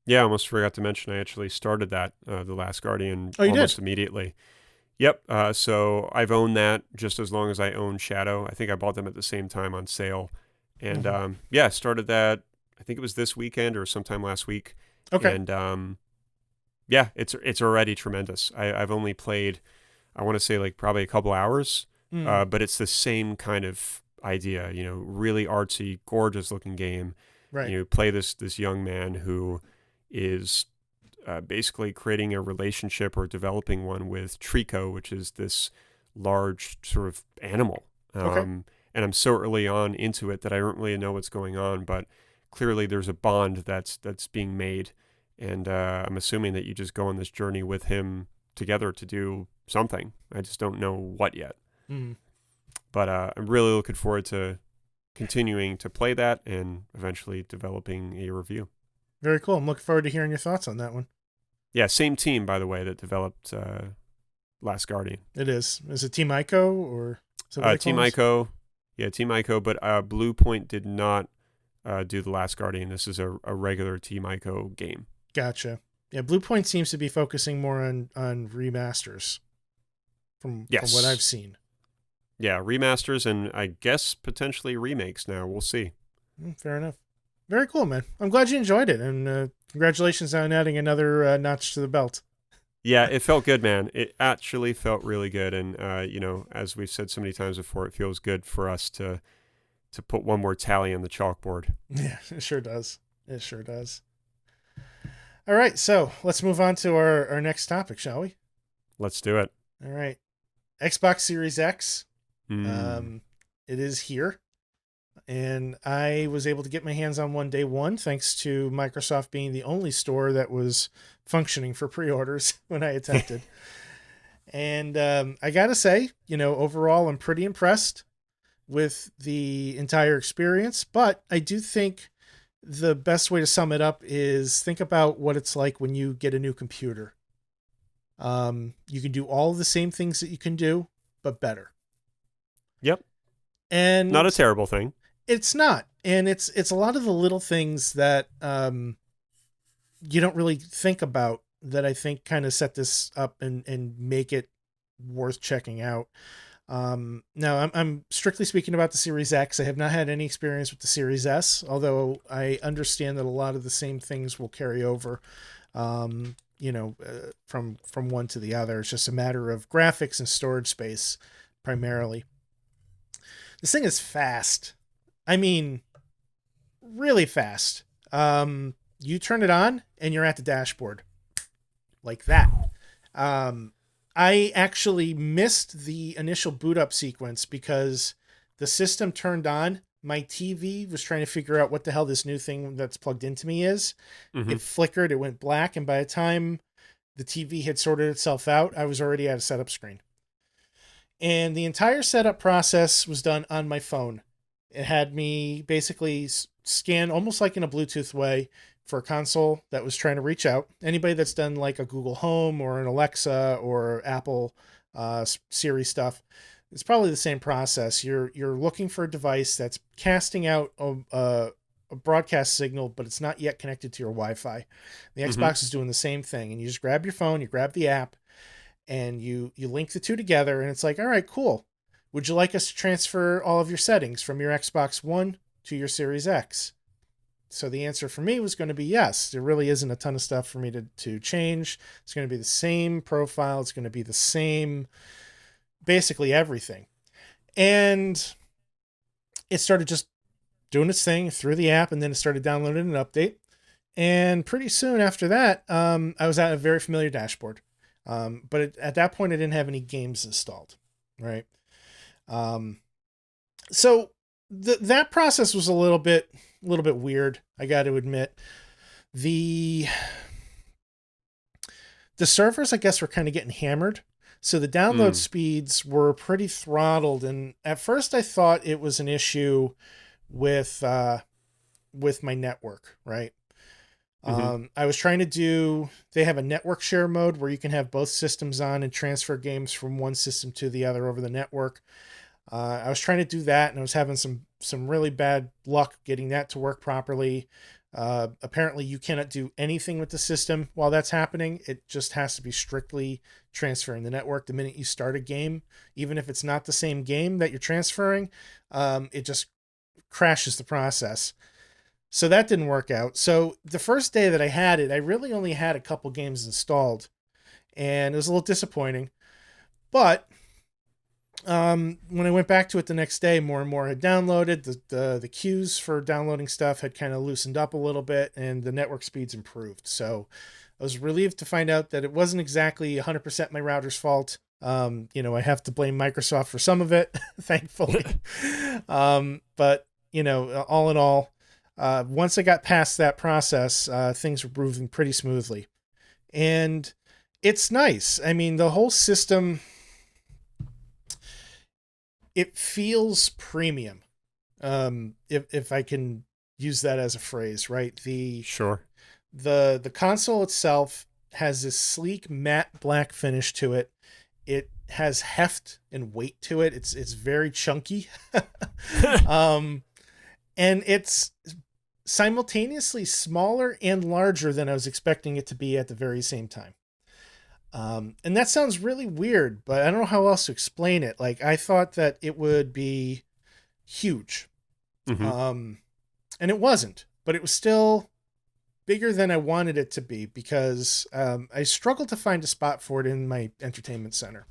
Yeah, I almost forgot to mention I actually started that, The Last Guardian, Oh, you almost did? immediately. Yep. So I've owned that just as long as I own Shadow. I think I bought them at the same time on sale. And yeah, started that, I think it was this weekend or sometime last week. Okay. And yeah, it's already tremendous. I've only played, I want to say like probably a couple hours, but it's the same kind of idea, really artsy, gorgeous looking game. Right. You play this young man who is basically creating a relationship or developing one with Trico, which is this large sort of animal. Okay. And I'm so early on into it that I don't really know what's going on, but clearly there's a bond that's being made. And I'm assuming that you just go on this journey with him together to do something. I just don't know what yet. But I'm really looking forward to continuing to play that and eventually developing a review. Very cool. I'm looking forward to hearing your thoughts on that one. Yeah, same team, by the way, that developed Last Guardian. It is. Is it Team Ico or Team Ico? Yeah, Team Ico, but Blue Point did not do The Last Guardian. This is a regular Team Ico game. Gotcha. Yeah, Blue Point seems to be focusing more on remasters from what I've seen. Yeah, remasters and I guess potentially remakes now. We'll see. Fair enough. Very cool, man. I'm glad you enjoyed it, and congratulations on adding another notch to the belt. Yeah, it felt good, man. It actually felt really good, and as we've said so many times before, it feels good for us to put one more tally on the chalkboard. Yeah, it sure does. It sure does. All right, so let's move on to our next topic, shall we? Let's do it. All right. Xbox Series X. Mm. It is here. And I was able to get my hands on one day one, thanks to Microsoft being the only store that was functioning for pre-orders when I attempted. And I got to say, overall, I'm pretty impressed with the entire experience. But I do think the best way to sum it up is think about what it's like when you get a new computer. You can do all the same things that you can do, but better. Yep. And not a terrible thing. It's not. And it's a lot of the little things that you don't really think about that I think kind of set this up and make it worth checking out. Now, I'm strictly speaking about the Series X. I have not had any experience with the Series S, although I understand that a lot of the same things will carry over, from one to the other. It's just a matter of graphics and storage space, primarily. This thing is fast. I mean, really fast. You turn it on and you're at the dashboard. Like that. I actually missed the initial boot up sequence because the system turned on. My TV was trying to figure out what the hell this new thing that's plugged into me is. Mm-hmm. It flickered, it went black, and by the time the TV had sorted itself out, I was already at a setup screen. And the entire setup process was done on my phone. It had me basically scan almost like in a Bluetooth way for a console that was trying to reach out. Anybody that's done like a Google Home or an Alexa or Apple Siri stuff, it's probably the same process. You're looking for a device that's casting out a broadcast signal, but it's not yet connected to your Wi-Fi. The Xbox is doing the same thing, and you just grab your phone, you grab the app, and you link the two together, and it's like, all right, cool. Would you like us to transfer all of your settings from your Xbox One to your Series X? So the answer for me was going to be yes. There really isn't a ton of stuff for me to change. It's going to be the same profile. It's going to be the same basically everything. And it started just doing its thing through the app, and then it started downloading an update. And pretty soon after that, I was at a very familiar dashboard. But at that point, I didn't have any games installed, right? So that process was a little bit weird, I got to admit. The servers, I guess, were kind of getting hammered. So the download speeds were pretty throttled. And at first I thought it was an issue with my network, right? I was trying to they have a network share mode where you can have both systems on and transfer games from one system to the other over the network. I was trying to do that, and I was having some really bad luck getting that to work properly. Apparently you cannot do anything with the system while that's happening. It just has to be strictly transferring the network. The minute you start a game, even if it's not the same game that you're transferring, it just crashes the process. So that didn't work out. So the first day that I had it, I really only had a couple games installed, and it was a little disappointing. But when I went back to it the next day, more and more had downloaded. The queues for downloading stuff had kind of loosened up a little bit, and the network speeds improved. So I was relieved to find out that it wasn't exactly 100% my router's fault. I have to blame Microsoft for some of it, thankfully. But all in all, once I got past that process, things were moving pretty smoothly. And it's nice. I mean, the whole system, it feels premium. If I can use that as a phrase, right? Sure. The console itself has this sleek matte black finish to it. It has heft and weight to it. It's very chunky. And it's simultaneously smaller and larger than I was expecting it to be at the very same time. And that sounds really weird, but I don't know how else to explain it. Like, I thought that it would be huge. And it wasn't, but it was still bigger than I wanted it to be because I struggled to find a spot for it in my entertainment center.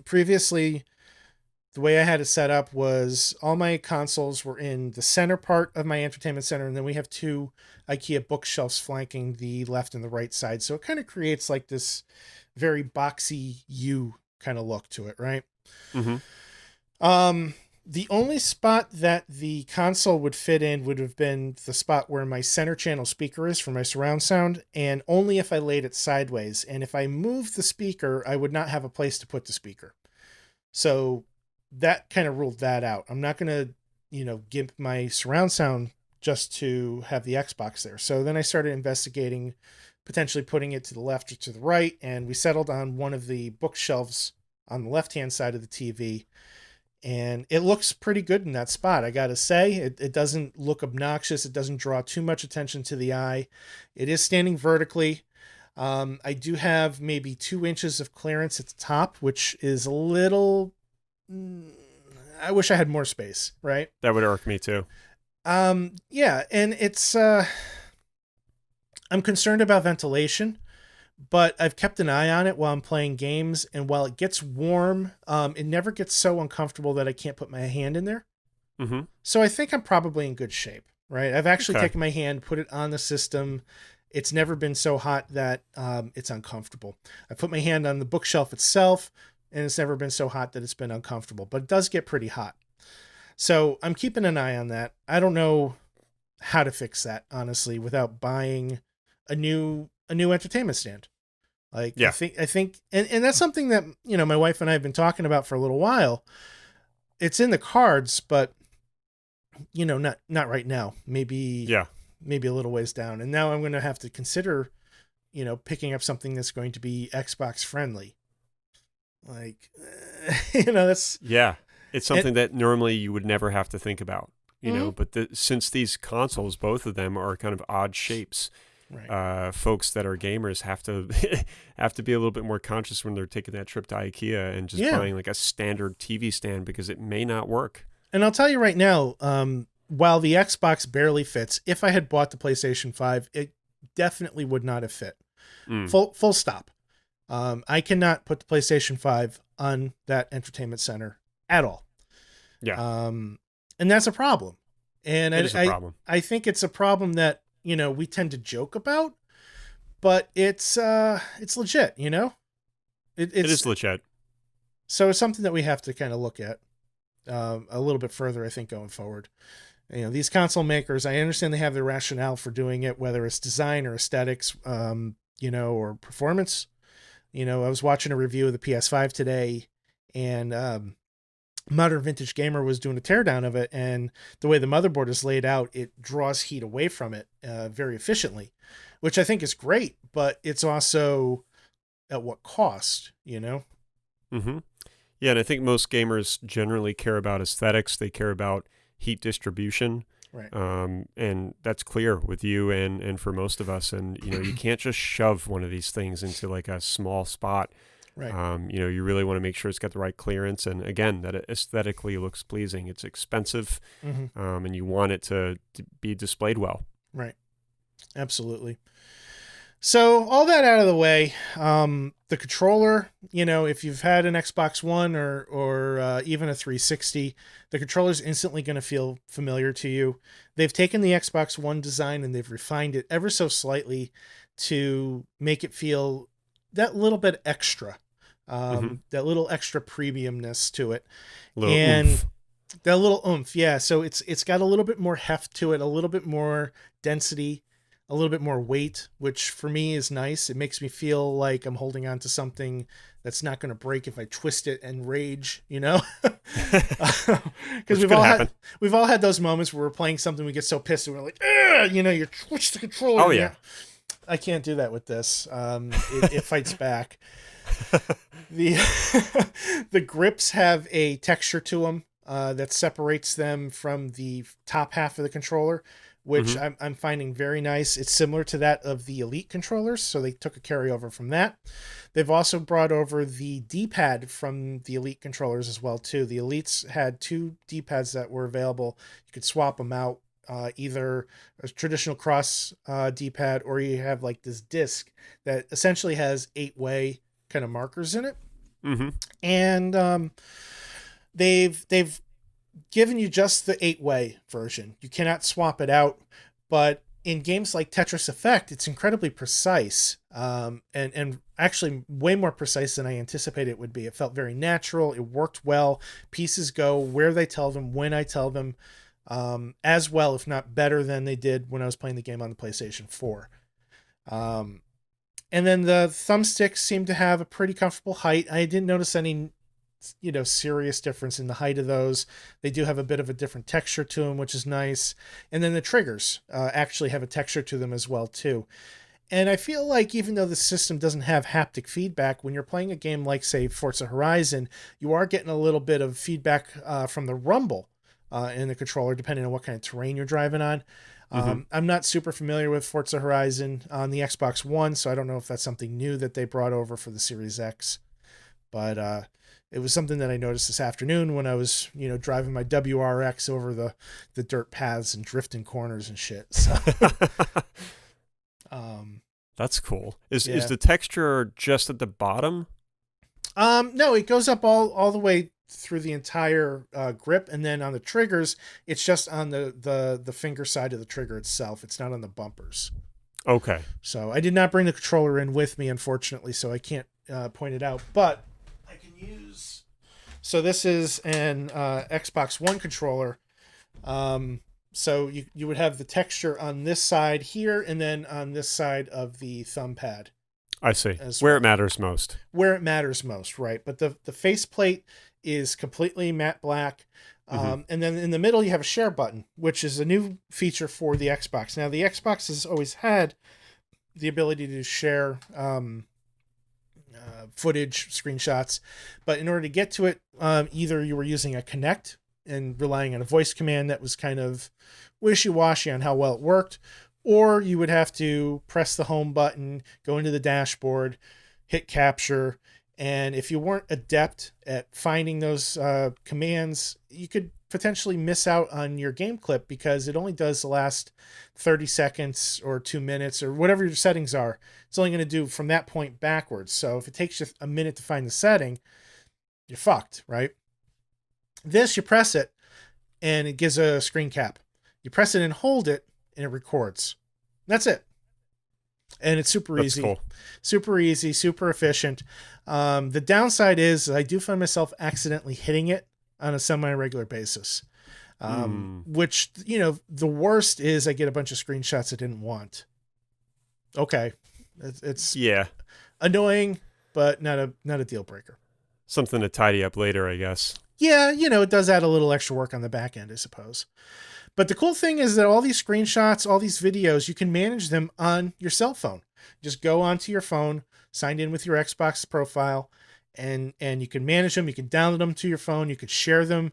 Previously, the way I had it set up was all my consoles were in the center part of my entertainment center, and then we have two IKEA bookshelves flanking the left and the right side. So it kind of creates like this very boxy U kind of look to it, right? The only spot that the console would fit in would have been the spot where my center channel speaker is for my surround sound, and only if I laid it sideways. And if I moved the speaker, I would not have a place to put the speaker. So that kind of ruled that out. I'm not going to, gimp my surround sound just to have the Xbox there. So then I started investigating potentially putting it to the left or to the right, and we settled on one of the bookshelves on the left-hand side of the TV. And it looks pretty good in that spot. I got to say, it doesn't look obnoxious. It doesn't draw too much attention to the eye. It is standing vertically. I do have maybe 2 inches of clearance at the top, which is a little... I wish I had more space, right? That would irk me too. Yeah, and it's... I'm concerned about ventilation, but I've kept an eye on it while I'm playing games, and while it gets warm, it never gets so uncomfortable that I can't put my hand in there. So I think I'm probably in good shape, right? I've actually taken my hand, put it on the system. It's never been so hot that it's uncomfortable. I put my hand on the bookshelf itself, and it's never been so hot that it's been uncomfortable, but it does get pretty hot. So I'm keeping an eye on that. I don't know how to fix that, honestly, without buying a new entertainment stand. Like, yeah. I think, and that's something that, my wife and I have been talking about for a little while. It's in the cards, but not right now. Maybe a little ways down. And now I'm going to have to consider, picking up something that's going to be Xbox friendly. Like, that's... Yeah. It's something that normally you would never have to think about, but since these consoles, both of them are kind of odd shapes, right. Folks that are gamers have to be a little bit more conscious when they're taking that trip to IKEA and just buying like a standard TV stand, because it may not work. And I'll tell you right now, while the Xbox barely fits, if I had bought the PlayStation 5, it definitely would not have fit. Full stop. I cannot put the PlayStation 5 on that entertainment center at all. Yeah. And that's a problem. And It is a problem. I think it's a problem that, we tend to joke about, but it's legit, It is legit. So it's something that we have to kind of look at a little bit further, I think, going forward. These console makers, I understand they have their rationale for doing it, whether it's design or aesthetics, or performance. I was watching a review of the PS5 today, and Modern Vintage Gamer was doing a teardown of it, and the way the motherboard is laid out, it draws heat away from it very efficiently, which I think is great, but it's also at what cost, Mm-hmm. Yeah, and I think most gamers generally care about aesthetics. They care about heat distribution. Right. And that's clear with you and for most of us. And, you can't just shove one of these things into like a small spot. Right. You really want to make sure it's got the right clearance. And again, that it aesthetically looks pleasing. It's expensive, and you want it to be displayed well. Right. Absolutely. So all that out of the way, the controller, if you've had an Xbox One or even a 360, the controller's instantly going to feel familiar to you. They've taken the Xbox One design and they've refined it ever so slightly to make it feel that little bit extra, that little extra premiumness to it. Oomph. That little oomph. Yeah. So it's got a little bit more heft to it, a little bit more density, a little bit more weight, which for me is nice. It makes me feel like I'm holding on to something that's not going to break if I twist it and rage, because we've all had those moments where we're playing something, we get so pissed and we're like, you twitch the controller. Oh yeah. I can't do that with this. It fights back. The grips have a texture to them that separates them from the top half of the controller, which I'm finding very nice. It's similar to that of the Elite controllers, so they took a carryover from that. They've also brought over the D-pad from the Elite controllers as well, too. The Elites had 2 D-pads that were available. You could swap them out, either a traditional cross D-pad, or you have like this disc that essentially has 8-way kind of markers in it. And they've given you just the 8-way version. You cannot swap it out, but in games like Tetris Effect, it's incredibly precise, and actually way more precise than I anticipated it would be. It felt very natural. It worked well. Pieces go where they tell them, when I tell them, as well, if not better than they did when I was playing the game on the PlayStation 4. And then the thumbsticks seem to have a pretty comfortable height. I didn't notice any serious difference in the height of those. They do have a bit of a different texture to them, which is nice. And then the triggers actually have a texture to them as well too. And I feel like even though the system doesn't have haptic feedback, when you're playing a game like, say, Forza Horizon, you are getting a little bit of feedback from the rumble in the controller, depending on what kind of terrain you're driving on. I'm not super familiar with Forza Horizon on the Xbox One, so I don't know if that's something new that they brought over for the Series X. But it was something that I noticed this afternoon when I was, driving my WRX over the dirt paths and drifting corners and shit. So, that's cool. Is the texture just at the bottom? No, it goes up all the way through the entire grip, and then on the triggers, it's just on the finger side of the trigger itself. It's not on the bumpers. Okay. So I did not bring the controller in with me, unfortunately, so I can't point it out, but I can use. So this is an Xbox One controller. So you would have the texture on this side here, and then on this side of the thumb pad. I see. Where it matters most. Where it matters most, right? But the faceplate is completely matte black. And then in the middle, you have a share button, which is a new feature for the Xbox. Now, the Xbox has always had the ability to share footage, screenshots. But in order to get to it, either you were using a Kinect and relying on a voice command that was kind of wishy-washy on how well it worked, or you would have to press the home button, go into the dashboard, hit capture, and if you weren't adept at finding those commands, you could potentially miss out on your game clip because it only does the last 30 seconds or 2 minutes or whatever your settings are. It's only going to do from that point backwards. So if it takes you a minute to find the setting, you're fucked, right? This, you press it and it gives a screen cap. You press it and hold it and it records. That's it. And it's super That's easy, cool. super efficient. The downside is I do find myself accidentally hitting it on a semi-regular basis. Which, the worst is I get a bunch of screenshots I didn't want. Okay. It's Yeah. annoying, but not a deal breaker. Something to tidy up later, I guess. Yeah, it does add a little extra work on the back end, I suppose. But the cool thing is that all these screenshots, all these videos, you can manage them on your cell phone. Just go onto your phone, sign in with your Xbox profile, and you can manage them. You can download them to your phone. You could share them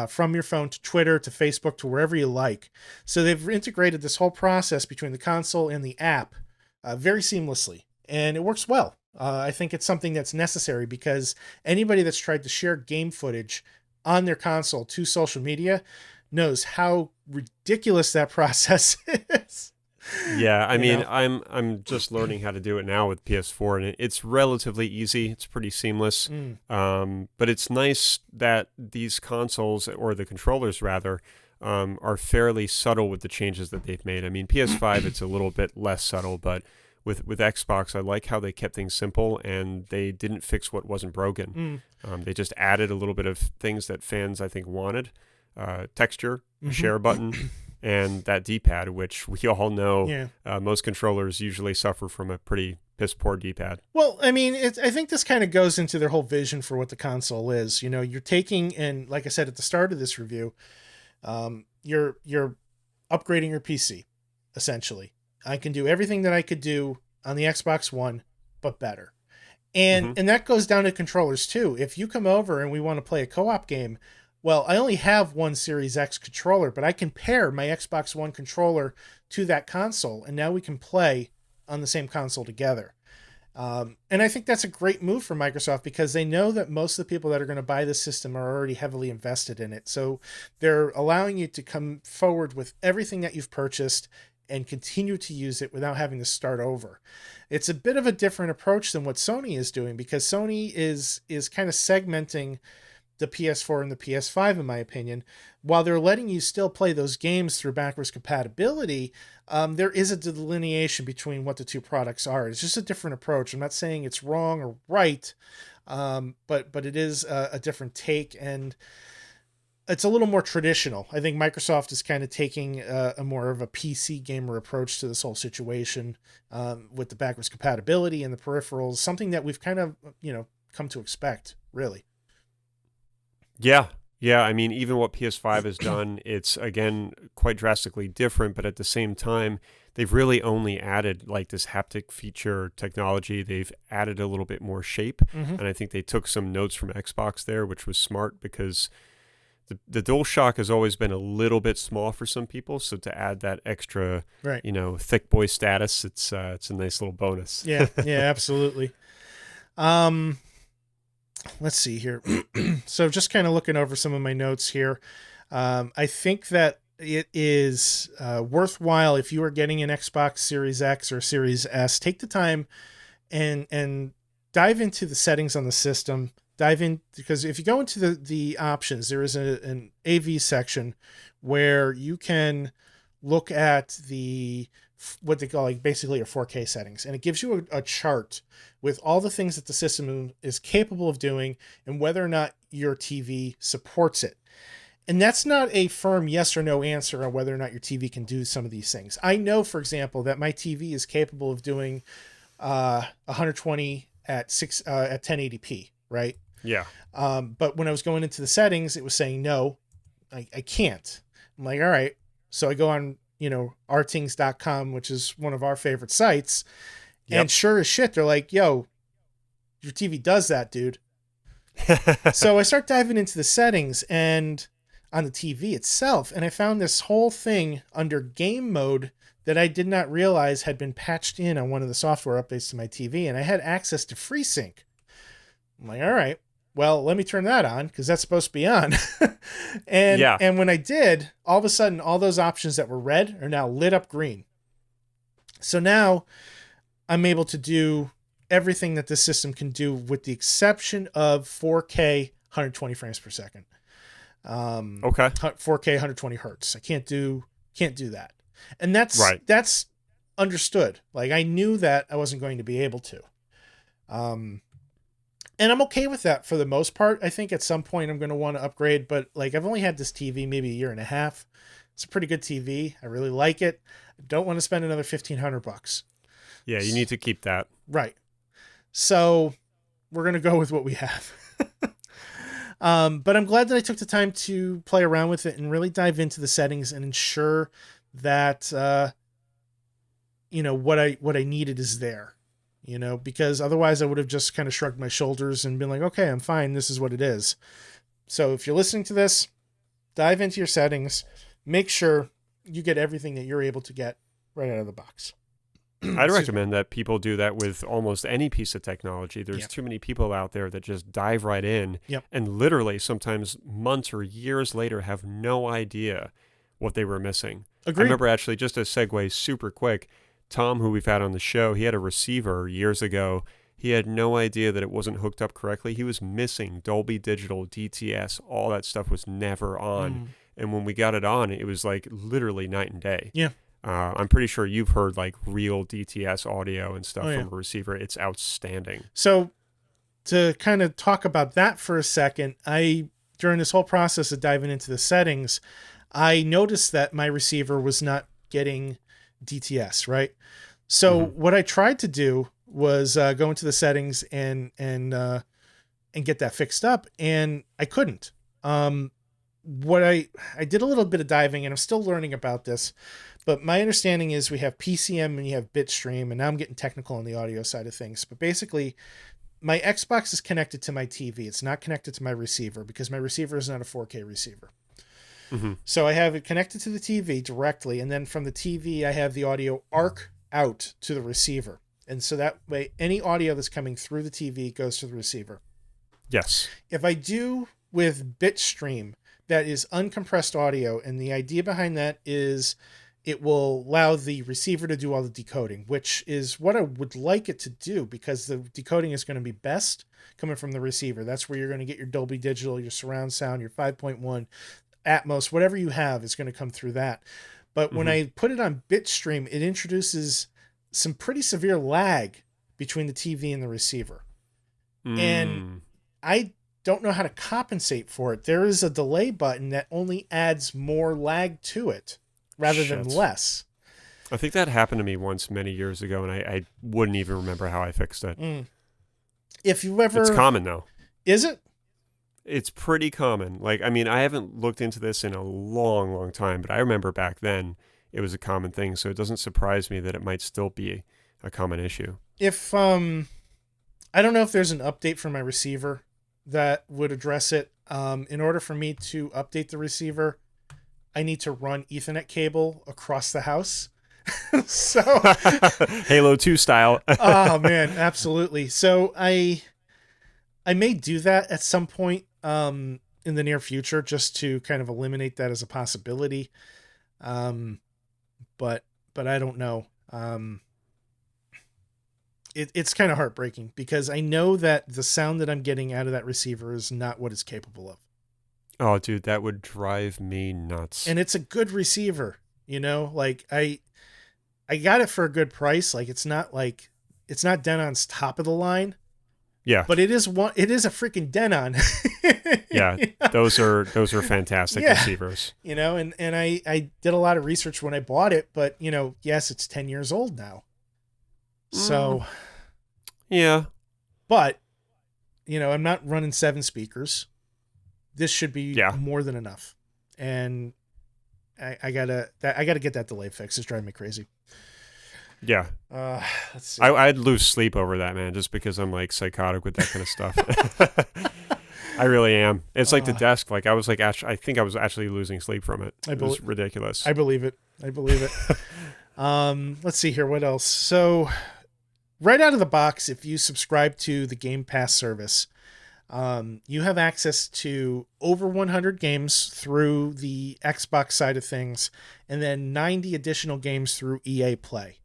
from your phone to Twitter, to Facebook, to wherever you like. So they've integrated this whole process between the console and the app very seamlessly, and it works well. I think it's something that's necessary because anybody that's tried to share game footage on their console to social media knows how ridiculous that process is. Yeah, I mean, I'm just learning how to do it now with PS4, and it's relatively easy. It's pretty seamless. But it's nice that these consoles, or the controllers rather, are fairly subtle with the changes that they've made. I mean, PS5, it's a little bit less subtle, but with Xbox, I like how they kept things simple and they didn't fix what wasn't broken. They just added a little bit of things that fans, I think, wanted. Texture, share button, and that D-pad, which we all know most controllers usually suffer from a pretty piss-poor D-pad. Well, I mean, I think this kind of goes into their whole vision for what the console is. You're taking, and like I said at the start of this review, you're upgrading your PC, essentially. I can do everything that I could do on the Xbox One, but better. And that goes down to controllers, too. If you come over and we want to play a co-op game, well, I only have one Series X controller, but I can pair my Xbox One controller to that console, and now we can play on the same console together. And I think that's a great move for Microsoft because they know that most of the people that are going to buy this system are already heavily invested in it. So they're allowing you to come forward with everything that you've purchased and continue to use it without having to start over. It's a bit of a different approach than what Sony is doing because Sony is kind of segmenting the PS4 and the PS5, in my opinion. While they're letting you still play those games through backwards compatibility, there is a delineation between what the two products are. It's just a different approach. I'm not saying it's wrong or right, but it is a different take, and it's a little more traditional. I think Microsoft is kind of taking a more of a PC gamer approach to this whole situation with the backwards compatibility and the peripherals, something that we've kind of, come to expect, really. Yeah. I mean, even what PS5 has done, it's, again, quite drastically different, but at the same time, they've really only added like this haptic feature technology. They've added a little bit more shape, and I think they took some notes from Xbox there, which was smart because the DualShock has always been a little bit small for some people, so to add that extra, thick boy status, it's a nice little bonus. Yeah, absolutely. Let's see here. So just kind of looking over some of my notes here. I think that it is worthwhile if you are getting an Xbox Series X or Series S, take the time and dive into the settings on the system. Dive in, because if you go into the options, there is an AV section where you can look at what they call like basically your 4K settings, and it gives you a chart with all the things that the system is capable of doing and whether or not your TV supports it. And that's not a firm yes or no answer on whether or not your TV can do some of these things. I know, for example, that my TV is capable of doing 120 at 1080p, right? Yeah. But when I was going into the settings, it was saying no, I can't. I'm like, all right. So I go on rtings.com, which is one of our favorite sites. Yep. And sure as shit, they're like, yo, your TV does that, dude. So I start diving into the settings and on the TV itself, and I found this whole thing under game mode that I did not realize had been patched in on one of the software updates to my TV, and I had access to FreeSync. I'm like, all right, well, let me turn that on because that's supposed to be on. And when I did, all of a sudden, all those options that were red are now lit up green. So now I'm able to do everything that this system can do with the exception of 4K 120 frames per second. Okay. 4K 120 hertz. I can't do that. And Right. that's understood. Like, I knew that I wasn't going to be able to. And I'm okay with that for the most part. I think at some point I'm going to want to upgrade, but like, I've only had this TV maybe a year and a half. It's a pretty good TV. I really like it. I don't want to spend another $1,500. Yeah, you need to keep that. Right. So we're going to go with what we have. But I'm glad that I took the time to play around with it and really dive into the settings and ensure that, what I needed is there, because otherwise I would have just kind of shrugged my shoulders and been like, okay, I'm fine. This is what it is. So if you're listening to this, dive into your settings, make sure you get everything that you're able to get right out of the box. I'd recommend that people do that with almost any piece of technology. There's Yep. too many people out there that just dive right in Yep. and literally sometimes months or years later have no idea what they were missing. Agreed. I remember actually, just a segue super quick, Tom, who we've had on the show, he had a receiver years ago. He had no idea that it wasn't hooked up correctly. He was missing Dolby Digital, DTS, all that stuff was never on. And when we got it on, it was like literally night and day. Yeah. I'm pretty sure you've heard like real DTS audio and stuff Oh, yeah. from a receiver. It's outstanding. So to kind of talk about that for a second, during this whole process of diving into the settings, I noticed that my receiver was not getting DTS, right? So what I tried to do was go into the settings and get that fixed up, and I couldn't. What I did a little bit of diving, and I'm still learning about this, but my understanding is we have PCM and you have Bitstream, and now I'm getting technical on the audio side of things. But basically, my Xbox is connected to my TV. It's not connected to my receiver because my receiver is not a 4K receiver. So I have it connected to the TV directly, and then from the TV, I have the audio arc out to the receiver. And so that way, any audio that's coming through the TV goes to the receiver. Yes. If I do with Bitstream, that is uncompressed audio, and the idea behind that is it will allow the receiver to do all the decoding, which is what I would like it to do, because the decoding is going to be best coming from the receiver. That's where you're going to get your Dolby Digital, your surround sound, your 5.1, Atmos, whatever you have is going to come through that. But when I put it on Bitstream, it introduces some pretty severe lag between the TV and the receiver. And I don't know how to compensate for it. There is a delay button that only adds more lag to it rather than less. I think that happened to me once many years ago, and I wouldn't even remember how I fixed it. If you ever... It's common, though. Is it? It's pretty common. Like, I mean, I haven't looked into this in a long, long time, but I remember back then it was a common thing, so it doesn't surprise me that it might still be a common issue. If, I don't know if there's an update for my receiver that would address it. In order for me to update the receiver, I need to run Ethernet cable across the house. So Halo 2 style. Oh man, absolutely. So I may do that at some point in the near future, just to kind of eliminate that as a possibility. But I don't know. It's kind of heartbreaking because I know that the sound that I'm getting out of that receiver is not what it's capable of. Oh, dude, that would drive me nuts. And it's a good receiver, like I got it for a good price. Like it's not Denon's top of the line. Yeah. But it is a freaking Denon. Yeah. Those are fantastic receivers. And I did a lot of research when I bought it, but yes, it's 10 years old now. So yeah. But I'm not running 7 speakers. This should be more than enough. And I gotta get that delay fixed. It's driving me crazy. Yeah. Let's see. I'd lose sleep over that, man, just because I'm like psychotic with that kind of stuff. I really am. It's like the desk. Like I think I was actually losing sleep from it. It was ridiculous. I believe it. Let's see here. What else? So right out of the box, if you subscribe to the Game Pass service, you have access to over 100 games through the Xbox side of things, and then 90 additional games through EA Play.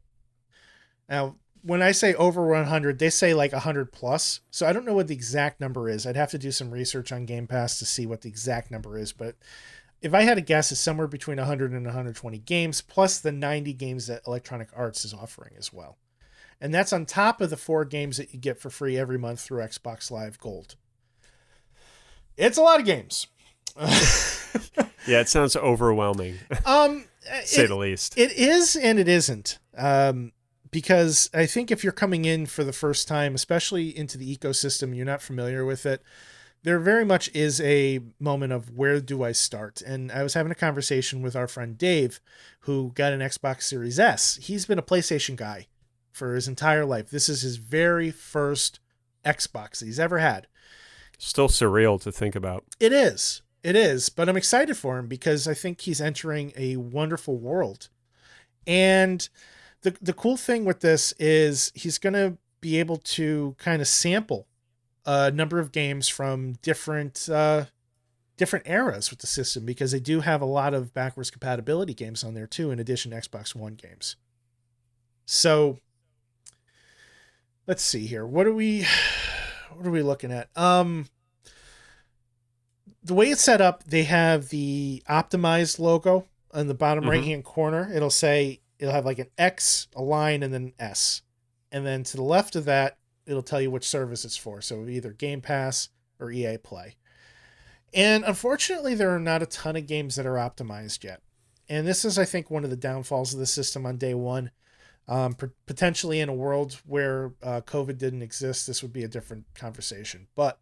Now, when I say over 100, they say like 100 plus. So I don't know what the exact number is. I'd have to do some research on Game Pass to see what the exact number is. But if I had to guess, it's somewhere between 100 and 120 games, plus the 90 games that Electronic Arts is offering as well. And that's on top of the 4 games that you get for free every month through Xbox Live Gold. It's a lot of games. Yeah, it sounds overwhelming. Say the least. It is and it isn't. Because I think if you're coming in for the first time, especially into the ecosystem, you're not familiar with it, there very much is a moment of where do I start? And I was having a conversation with our friend Dave, who got an Xbox Series S. He's been a PlayStation guy for his entire life. This is his very first Xbox that he's ever had. Still surreal to think about. It is. It is. But I'm excited for him because I think he's entering a wonderful world. And the cool thing with this is he's going to be able to kind of sample a number of games from different eras with the system, because they do have a lot of backwards compatibility games on there too, in addition to Xbox One games. So let's see here. What are we looking at? The way it's set up, they have the optimized logo on the bottom right-hand corner. It'll have like an X, a line, and then an S. And then to the left of that, it'll tell you which service it's for. So either Game Pass or EA Play. And unfortunately, there are not a ton of games that are optimized yet. And this is, I think, one of the downfalls of the system on day one. Potentially in a world where COVID didn't exist, this would be a different conversation. But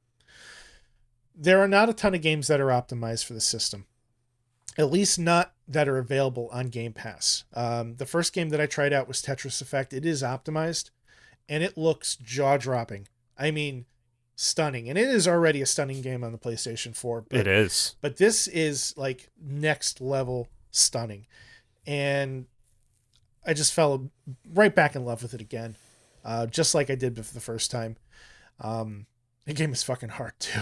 there are not a ton of games that are optimized for the system. At least not that are available on Game Pass. The first game that I tried out was Tetris Effect. It is optimized, and it looks jaw-dropping. I mean, stunning. And it is already a stunning game on the PlayStation 4. It is. But this is like next level stunning. And I just fell right back in love with it again. Just like I did for the first time. The game is fucking hard too.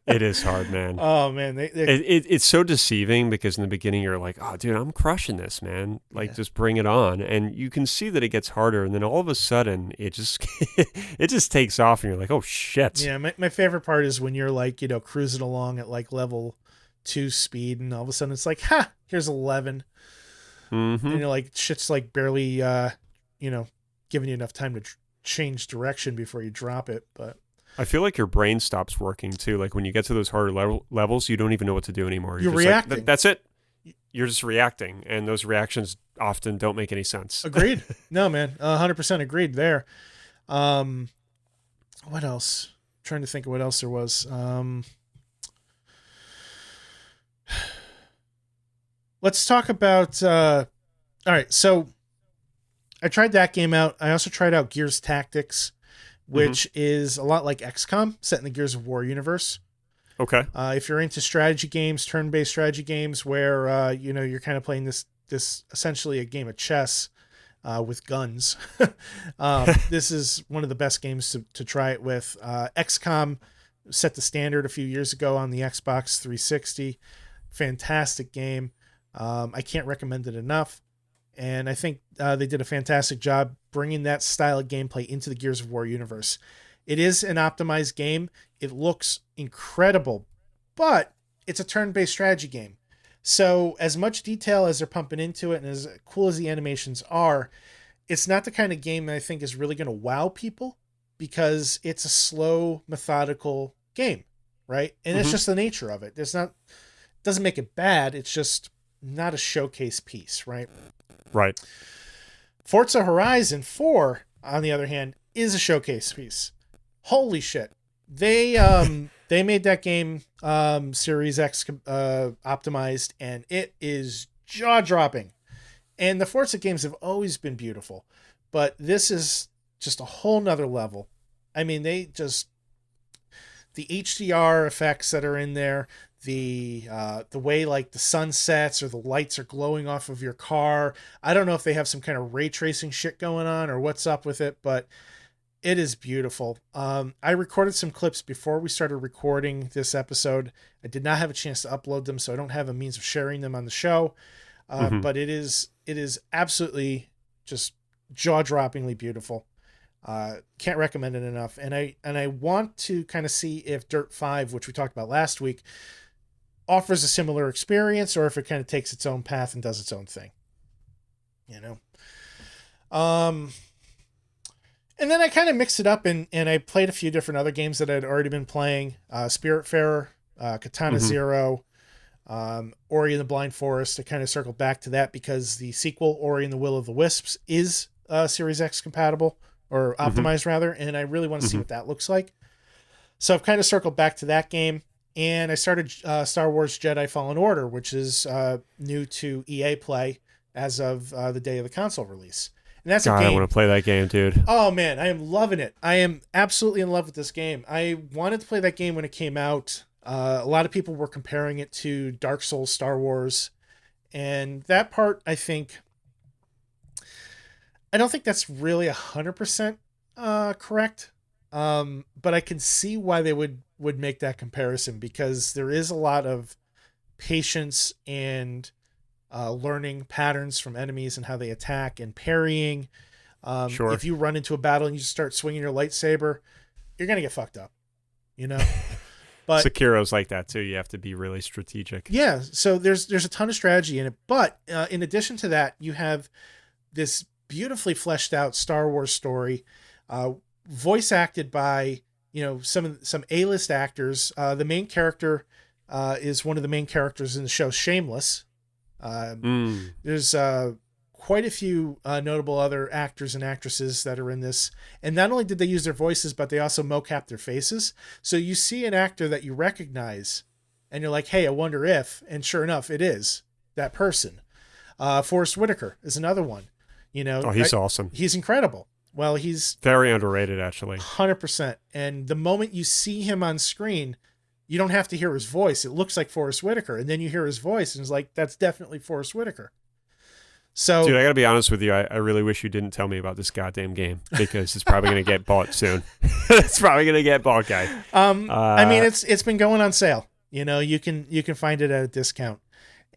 It is hard, man. Oh man, it's so deceiving, because in the beginning you're like, "Oh, dude, I'm crushing this, man! Like, just bring it on." And you can see that it gets harder, and then all of a sudden, it just it just takes off, and you're like, "Oh shit!" Yeah, my favorite part is when you're like, cruising along at like level 2 speed, and all of a sudden it's like, "Ha! Here's 11," and you're like, shit's like barely, giving you enough time to change direction before you drop it, but. I feel like your brain stops working too. Like when you get to those harder levels, you don't even know what to do anymore. You're just reacting. Like, that's it. You're just reacting, and those reactions often don't make any sense. Agreed. No, man, 100% agreed there. What else? I'm trying to think of what else there was. Let's talk about. All right, so I tried that game out. I also tried out Gears Tactics, which is a lot like XCOM, set in the Gears of War universe. Okay. If you're into strategy games, turn-based strategy games, where you're kind of playing this essentially a game of chess with guns, this is one of the best games to try it with. XCOM set the standard a few years ago on the Xbox 360. Fantastic game. I can't recommend it enough. And I think they did a fantastic job bringing that style of gameplay into the Gears of War universe. It is an optimized game. It looks incredible, but it's a turn-based strategy game. So as much detail as they're pumping into it and as cool as the animations are, it's not the kind of game that I think is really going to wow people, because it's a slow, methodical game, right? And it's just the nature of it. Doesn't make it bad. It's just not a showcase piece, right? Right. Forza Horizon 4, on the other hand, is a showcase piece. Holy shit. They made that game Series X optimized, and it is jaw-dropping. And the Forza games have always been beautiful, but this is just a whole nother level. I mean, the HDR effects that are in there, the way like the sun sets or the lights are glowing off of your car. I don't know if they have some kind of ray tracing shit going on or what's up with it, but it is beautiful. I recorded some clips before we started recording this episode. I did not have a chance to upload them, so I don't have a means of sharing them on the show. But it is absolutely just jaw-droppingly beautiful. Can't recommend it enough. And I want to kind of see if Dirt 5, which we talked about last week, offers a similar experience, or if it kind of takes its own path and does its own thing. You know? And then I kind of mixed it up and I played a few different other games that I'd already been playing. Spiritfarer, Katana Zero, Ori and the Blind Forest. I kind of circled back to that because the sequel, Ori and the Will of the Wisps, is Series X compatible, or optimized rather, and I really want to see what that looks like. So I've kind of circled back to that game, and I started Star Wars Jedi Fallen Order, which is new to EA Play as of the day of the console release. And that's God, a game. I want to play that game, dude. Oh man, I am loving it. I am absolutely in love with this game. I wanted to play that game when it came out. A lot of people were comparing it to Dark Souls Star Wars, and that part, I don't think that's really 100% correct. But I can see why they would make that comparison, because there is a lot of patience and learning patterns from enemies and how they attack and parrying. Sure. If you run into a battle and you just start swinging your lightsaber, you're going to get fucked up, you know? But Sekiro's like that too. You have to be really strategic. yeah. So there's a ton of strategy in it. But in addition to that, you have this beautifully fleshed out Star Wars story, voice acted by, some A-list actors. The main character is one of the main characters in the show Shameless. There's quite a few notable other actors and actresses that are in this. And not only did they use their voices, but they also mocap their faces. So you see an actor that you recognize and you're like, hey, I wonder if, and sure enough, it is that person. Forrest Whitaker is another one. Oh, he's awesome. He's incredible. Well, he's very underrated, actually. 100%. And the moment you see him on screen, you don't have to hear his voice. It looks like Forrest Whitaker. And then you hear his voice and it's like, that's definitely Forrest Whitaker. So, dude, I gotta be honest with you. I really wish you didn't tell me about this goddamn game, because it's probably gonna get bought soon. It's probably gonna get bought, guy. I mean, it's been going on sale. You can find it at a discount,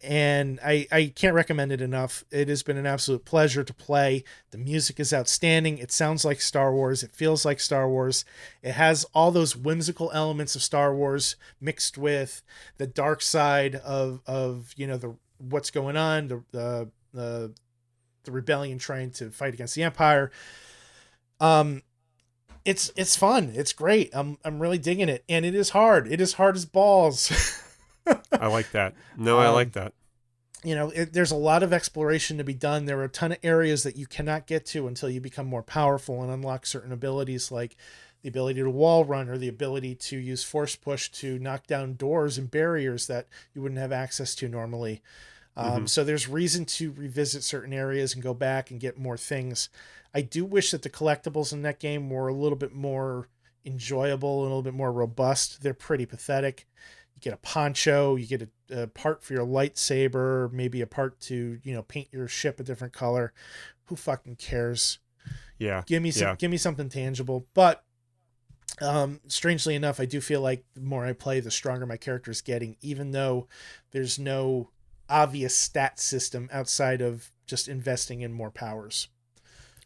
and I can't recommend it enough. It has been an absolute pleasure to play. The music is outstanding. It sounds like Star Wars. It feels like Star Wars. It has all those whimsical elements of Star Wars mixed with the dark side of the what's going on, the rebellion trying to fight against the Empire. It's fun. It's great. I'm really digging it, and it is hard. It is hard as balls. I like that. No, I like that. There's a lot of exploration to be done. There are a ton of areas that you cannot get to until you become more powerful and unlock certain abilities, like the ability to wall run or the ability to use force push to knock down doors and barriers that you wouldn't have access to normally. So there's reason to revisit certain areas and go back and get more things. I do wish that the collectibles in that game were a little bit more enjoyable and a little bit more robust. They're pretty pathetic. You get a poncho, you get a part for your lightsaber, maybe a part to, paint your ship a different color. Who fucking cares? Yeah. Give me something tangible. But strangely enough, I do feel like the more I play, the stronger my character is getting, even though there's no obvious stat system outside of just investing in more powers.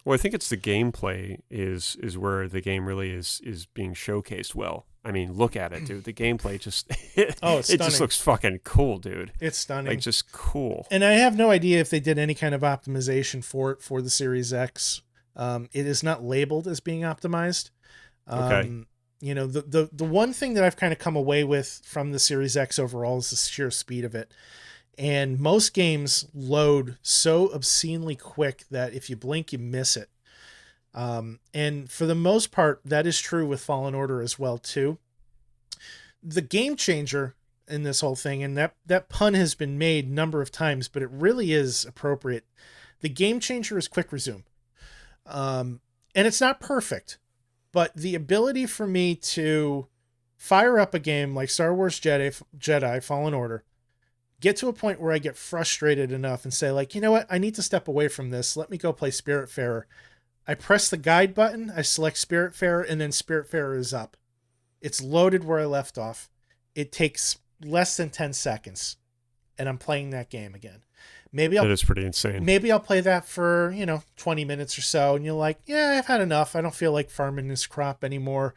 Well, I think it's the gameplay is where the game really is being showcased well. I mean, look at it, dude. The gameplay just it just looks fucking cool, dude. It's stunning. Like, just cool. And I have no idea if they did any kind of optimization for it for the Series X. It is not labeled as being optimized. Okay. The one thing that I've kind of come away with from the Series X overall is the sheer speed of it. And most games load so obscenely quick that if you blink, you miss it. And for the most part, that is true with Fallen Order as well, too. The game changer in this whole thing, and that pun has been made a number of times, but it really is appropriate. The game changer is quick resume. And it's not perfect, but the ability for me to fire up a game like Star Wars Jedi Fallen Order, get to a point where I get frustrated enough and say, like, you know what? I need to step away from this. Let me go play Spiritfarer. I press the guide button, I select Spiritfarer, and then Spiritfarer is up. It's loaded where I left off. It takes less than 10 seconds, and I'm playing that game again. Maybe That is pretty insane. I'll play that for, 20 minutes or so, and you're like, yeah, I've had enough. I don't feel like farming this crop anymore.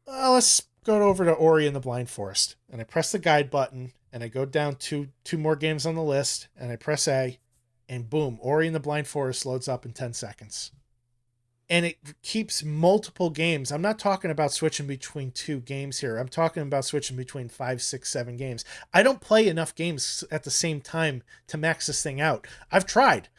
Let's go over to Ori and the Blind Forest. And I press the guide button, and I go down two more games on the list, and I press A, and boom, Ori and the Blind Forest loads up in 10 seconds. And it keeps multiple games. I'm not talking about switching between 2 games here. I'm talking about switching between 5, 6, 7 games. I don't play enough games at the same time to max this thing out. I've tried.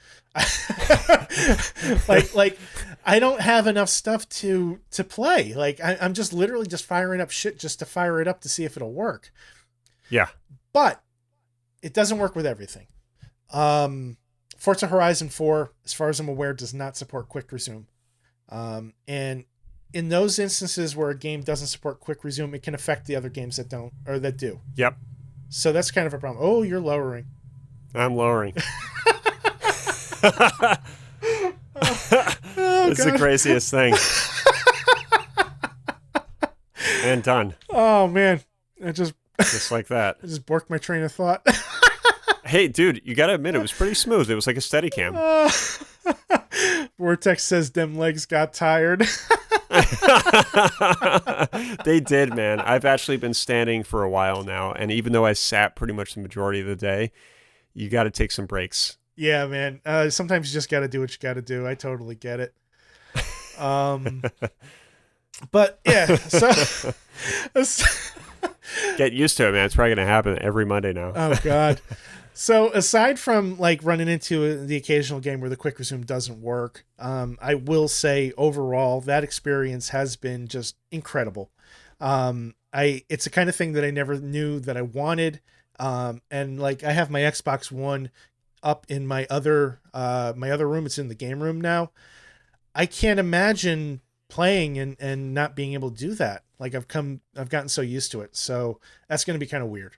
like I don't have enough stuff to play. Like I'm just literally just firing up shit just to fire it up to see if it'll work. Yeah. But it doesn't work with everything. Forza Horizon 4, as far as I'm aware, does not support quick resume. And in those instances where a game doesn't support quick resume, it can affect the other games that don't, or that do. Yep. So that's kind of a problem. Oh, you're lowering. I'm lowering. It's the craziest thing. And done. Oh, man. Just like that. I just borked my train of thought. Hey, dude, you got to admit, it was pretty smooth. It was like a Steadicam. Vortex says them legs got tired. They did, man. I've actually been standing for a while now, and even though I sat pretty much the majority of the day, you got to take some breaks. Yeah, man. Sometimes you just got to do what you got to do. I totally get it. But yeah, so get used to it, man. It's probably going to happen every Monday now. Oh, God. So aside from like running into the occasional game where the quick resume doesn't work, I will say overall that experience has been just incredible. It's the kind of thing that I never knew that I wanted. And like I have my Xbox One up in my other room. It's in the game room now. I can't imagine playing and not being able to do that. Like I've gotten so used to it. So that's going to be kind of weird.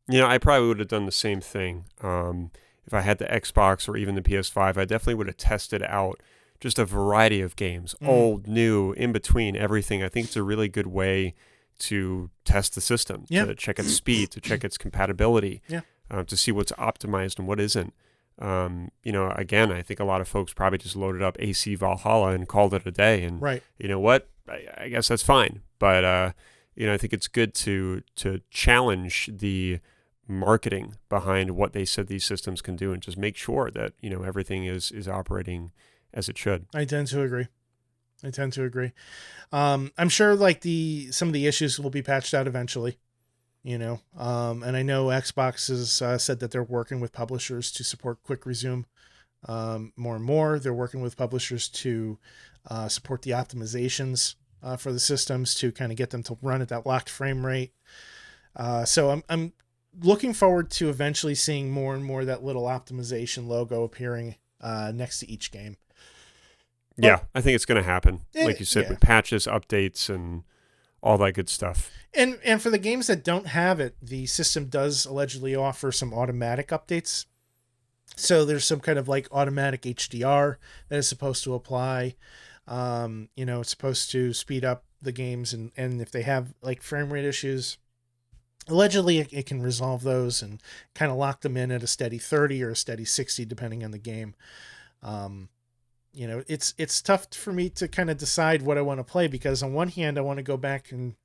You know, I probably would have done the same thing. If I had the Xbox or even the PS5, I definitely would have tested out just a variety of games, old, new, in between, everything. I think it's a really good way to test the system, to check its speed, to check its compatibility, to see what's optimized and what isn't. You know, again, I think a lot of folks probably just loaded up AC Valhalla and called it a day. And you know what? I guess that's fine. But, you know, I think it's good to challenge the marketing behind what they said these systems can do and just make sure that, you know, everything is operating as it should. I tend to agree. I'm sure like some of the issues will be patched out eventually, you know, and I know Xbox has said that they're working with publishers to support quick resume more and more. They're working with publishers to support the optimizations for the systems to kind of get them to run at that locked frame rate. So I'm looking forward to eventually seeing more and more of that little optimization logo appearing next to each game. Yeah, I think it's going to happen. Like you said, with patches, updates, and all that good stuff. And for the games that don't have it, the system does allegedly offer some automatic updates. So there's some kind of like automatic HDR that is supposed to apply. You know, it's supposed to speed up the games, and if they have like frame rate issues, allegedly it can resolve those and kind of lock them in at a steady 30 or a steady 60, depending on the game. You know, it's tough for me to kind of decide what I want to play, because on one hand, I want to go back and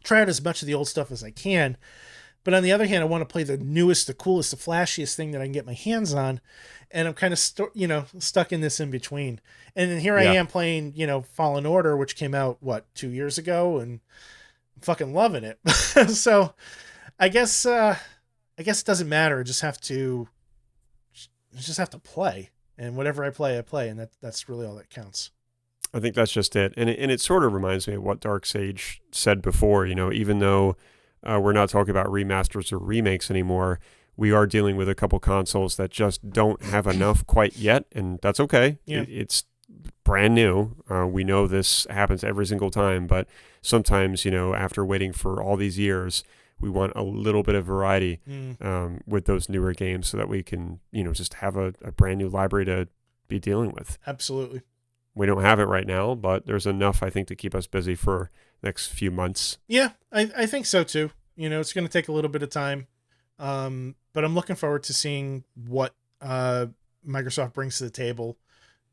try out as much of the old stuff as I can. But on the other hand, I want to play the newest, the coolest, the flashiest thing that I can get my hands on. And I'm kind of, stuck in this in between. And then here I am playing, Fallen Order, which came out, 2 years ago, and I'm fucking loving it. So I guess it doesn't matter. I just have to play. And whatever I play, and that's really all that counts. I think that's just it. And it sort of reminds me of what Dark Sage said before, even though we're not talking about remasters or remakes anymore, we are dealing with a couple consoles that just don't have enough quite yet, and that's okay. Yeah. It's brand new. We know this happens every single time, but sometimes, after waiting for all these years, we want a little bit of variety with those newer games so that we can, just have a brand new library to be dealing with. Absolutely. We don't have it right now, but there's enough, I think, to keep us busy for next few months. Yeah, I think so too. It's going to take a little bit of time. but I'm looking forward to seeing what Microsoft brings to the table,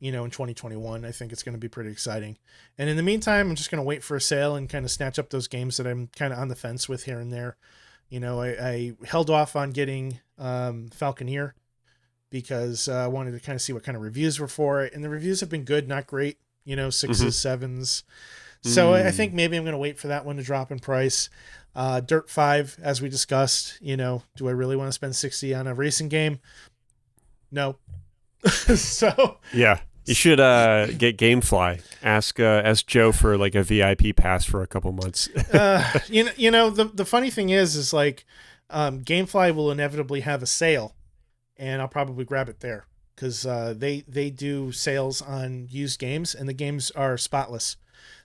in 2021. I think it's going to be pretty exciting. And in the meantime, I'm just going to wait for a sale and kind of snatch up those games that I'm kind of on the fence with here and there. I held off on getting Falconeer because I wanted to kind of see what kind of reviews were for it. And the reviews have been good, not great, 6s, 7s. So I think maybe I'm going to wait for that one to drop in price. Dirt 5, as we discussed, do I really want to spend $60 on a racing game? No. So yeah. You should get GameFly. Ask Joe for like a VIP pass for a couple months. The funny thing is like GameFly will inevitably have a sale, and I'll probably grab it there because they do sales on used games, and the games are spotless.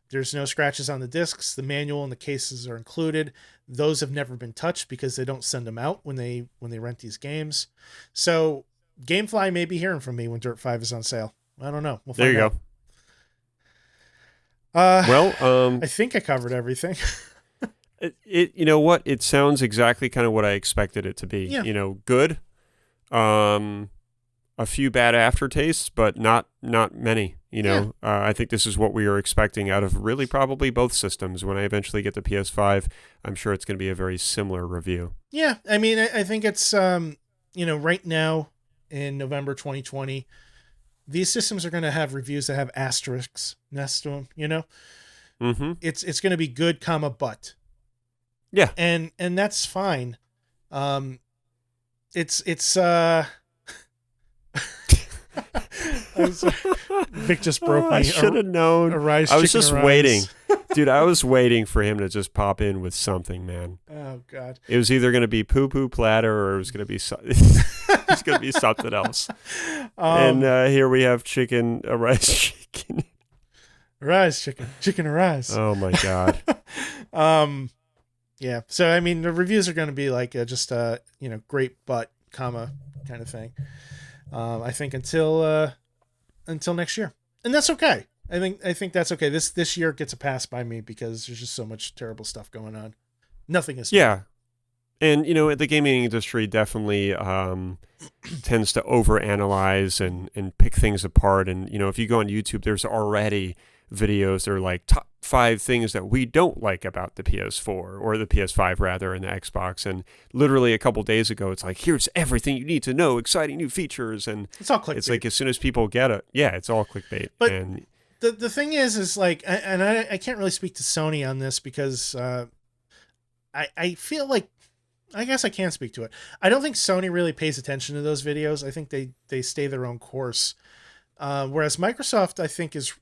There's no scratches on the discs. The manual and the cases are included. Those have never been touched because they don't send them out when they rent these games. So GameFly may be hearing from me when Dirt 5 is on sale. I don't know. We'll find there you out. Go. I think I covered everything. You know what? It sounds exactly kind of what I expected it to be. Yeah. Good. A few bad aftertastes, but not many. I think this is what we are expecting out of really probably both systems. When I eventually get the PS5, I'm sure it's going to be a very similar review. Yeah, I mean, I think it's right now in November 2020. These systems are going to have reviews that have asterisks next to them, Mm-hmm. It's going to be good, but. Yeah. And that's fine. It's Vic just broke me. I should have known. I was just waiting. Dude, I was waiting for him to just pop in with something, man. Oh God! It was either going to be poo-poo platter or it was going to be it's going to be something else. And here we have rice chicken. Rice chicken rice. Oh my God. Yeah. So I mean, the reviews are going to be like just great kind of thing. I think until next year, and that's okay. I think that's okay. This year gets a pass by me because there's just so much terrible stuff going on. Nothing is. Yeah. And, the gaming industry definitely tends to overanalyze and pick things apart. And, if you go on YouTube, there's already videos that are like top 5 things that we don't like about the PS4 or the PS5 rather, and the Xbox. And literally a couple days ago, it's like, here's everything you need to know, exciting new features. And it's all clickbait. It's like, as soon as people get it, yeah, it's all clickbait. But and the thing is like, and I can't really speak to Sony on this because I feel like, I guess I can speak to it. I don't think Sony really pays attention to those videos. I think they stay their own course. Whereas Microsoft, I think, is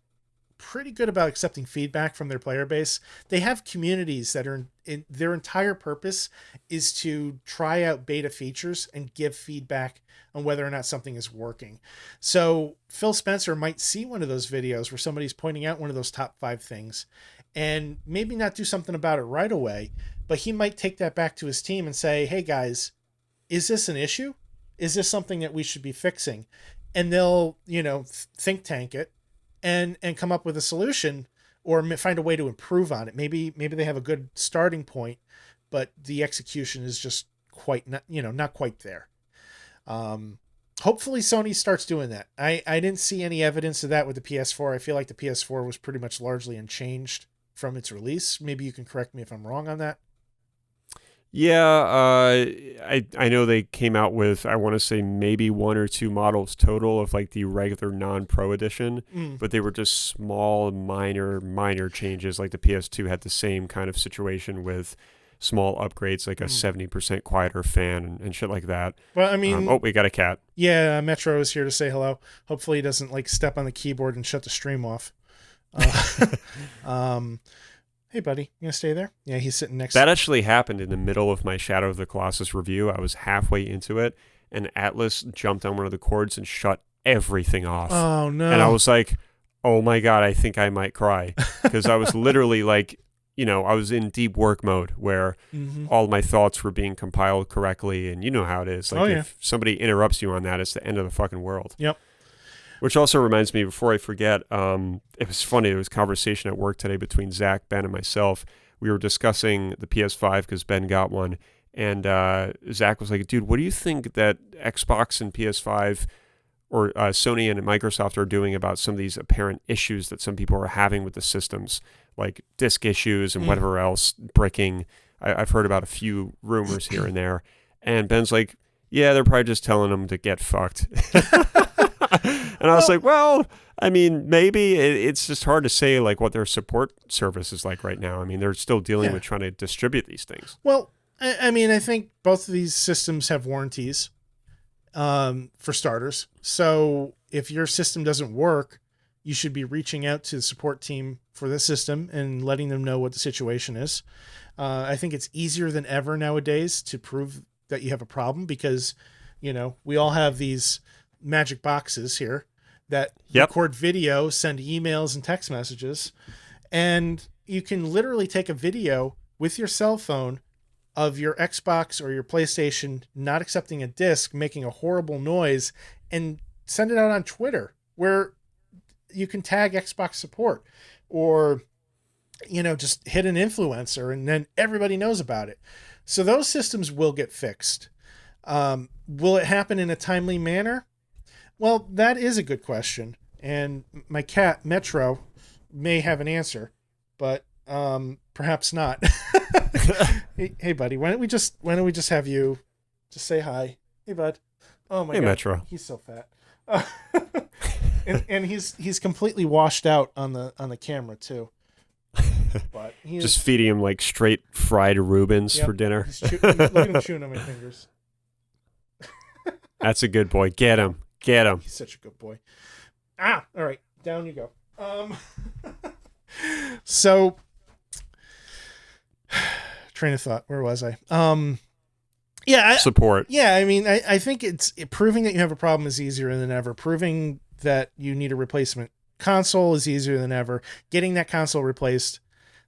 pretty good about accepting feedback from their player base. They have communities that are in their entire purpose is to try out beta features and give feedback on whether or not something is working. So Phil Spencer might see one of those videos where somebody's pointing out one of those top 5 things and maybe not do something about it right away, but he might take that back to his team and say, hey guys, is this an issue? Is this something that we should be fixing? And they'll, think tank it and come up with a solution or find a way to improve on it. Maybe they have a good starting point, but the execution is just not quite there. Hopefully Sony starts doing that. I didn't see any evidence of that with the PS4. I feel like the PS4 was pretty much largely unchanged from its release. Maybe you can correct me if I'm wrong on that. Yeah, I know they came out with, I want to say maybe 1 or 2 models total of like the regular non-pro edition, but they were just small, minor changes. Like the PS2 had the same kind of situation with small upgrades, like a 70% quieter fan and shit like that. Well, I mean, we got a cat. Yeah, Metro is here to say hello. Hopefully he doesn't like step on the keyboard and shut the stream off. Hey, buddy, you gonna stay there? Yeah, he's sitting next. That actually happened in the middle of my Shadow of the Colossus review. I was halfway into it, and Atlas jumped on one of the cords and shut everything off. Oh, no. And I was like, oh, my God, I think I might cry. Because I was literally like, I was in deep work mode where all my thoughts were being compiled correctly, and you know how it is. Like, if somebody interrupts you on that, it's the end of the fucking world. Yep. Which also reminds me, before I forget, it was funny. There was a conversation at work today between Zach, Ben, and myself. We were discussing the PS5 because Ben got one, And Zach was like, dude, what do you think that Xbox and PS5 or Sony and Microsoft are doing about some of these apparent issues that some people are having with the systems, like disk issues and whatever else, bricking? I've heard about a few rumors here and there. And Ben's like, yeah, they're probably just telling them to get fucked. And I was like, well, I mean, maybe it's just hard to say like what their support service is like right now. I mean, they're still dealing with trying to distribute these things. Well, I mean, I think both of these systems have warranties, for starters. So if your system doesn't work, you should be reaching out to the support team for the system and letting them know what the situation is. I think it's easier than ever nowadays to prove that you have a problem because, we all have these magic boxes here that record video, send emails and text messages, and you can literally take a video with your cell phone of your Xbox or your PlayStation not accepting a disc, making a horrible noise, and send it out on Twitter where you can tag Xbox support or, just hit an influencer and then everybody knows about it. So those systems will get fixed. Will it happen in a timely manner? Well, that is a good question. And my cat, Metro, may have an answer, but perhaps not. Hey, buddy, why don't we just have you just say hi? Hey, bud. Oh my God, Metro. He's so fat. and he's completely washed out on the camera too. But just feeding him like straight fried Reubens for dinner. Look at him chewing on my fingers. That's a good boy. Get him. He's such a good boy. All right, down you go. So train of thought. Where was I? Support. Yeah, I mean, I think proving that you have a problem is easier than ever. Proving that you need a replacement console is easier than ever. Getting that console replaced,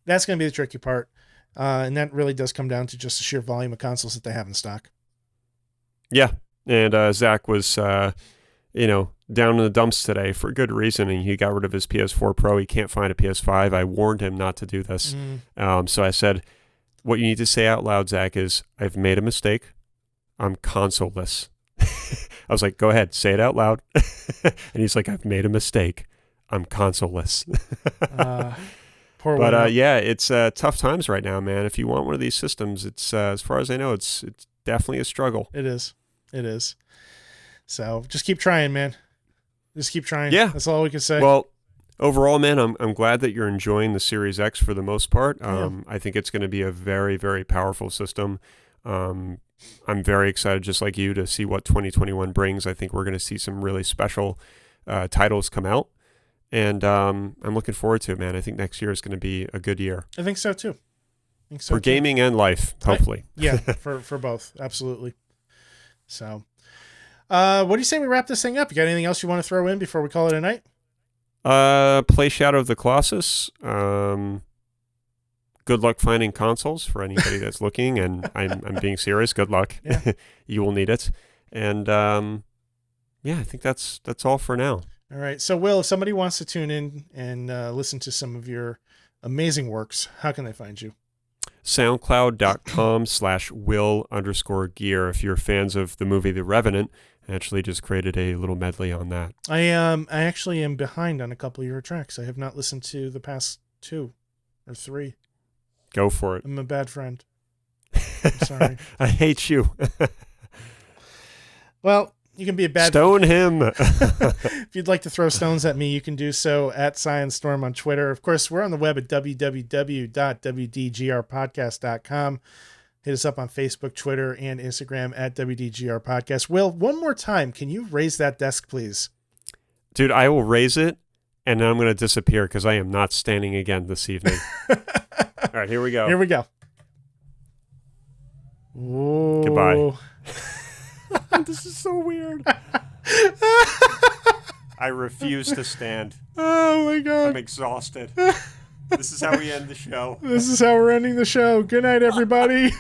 that's going to be the tricky part. And that really does come down to just the sheer volume of consoles that they have in stock. Yeah. And Zach was, down in the dumps today for good reason. And he got rid of his PS4 Pro. He can't find a PS5. I warned him not to do this. So I said, what you need to say out loud, Zach, is I've made a mistake. I'm consoleless. I was like, go ahead, say it out loud. And he's like, I've made a mistake. I'm consoleless. Poor but it's tough times right now, man. If you want one of these systems, it's as far as I know, it's definitely a struggle. It is. So just keep trying, man. Just keep trying. Yeah, that's all we can say. Well, overall, man, I'm glad that you're enjoying the Series X for the most part. I think it's going to be a very, very powerful system. I'm very excited, just like you, to see what 2021 brings. I think we're going to see some really special titles come out. And I'm looking forward to it, man. I think next year is going to be a good year. I think so, too. For gaming and life, hopefully. For both. Absolutely. So, what do you say we wrap this thing up? You got anything else you want to throw in before we call it a night? Play Shadow of the Colossus. Good luck finding consoles for anybody that's looking, and I'm being serious. Good luck. Yeah. You will need it. And I think that's all for now. All right. So, Will, if somebody wants to tune in and listen to some of your amazing works, how can they find you? SoundCloud.com/Will_Gear. If you're fans of the movie The Revenant, I actually just created a little medley on that. I actually am behind on a couple of your tracks. I have not listened to the past 2 or 3. Go for it. I'm a bad friend. I'm sorry. I hate you. Well, you can be a bad Stone him. If you'd like to throw stones at me, you can do so at ScienceStorm on Twitter. Of course, we're on the web at www.WDGRPodcast.com. Hit us up on Facebook, Twitter, and Instagram at WDGRPodcast. Will, one more time, can you raise that desk, please? Dude, I will raise it, and then I'm going to disappear because I am not standing again this evening. All right, here we go. Here we go. Whoa. Goodbye. This is so weird. I refuse to stand. Oh, my God. I'm exhausted. This is how we end the show. This is how we're ending the show. Good night, everybody.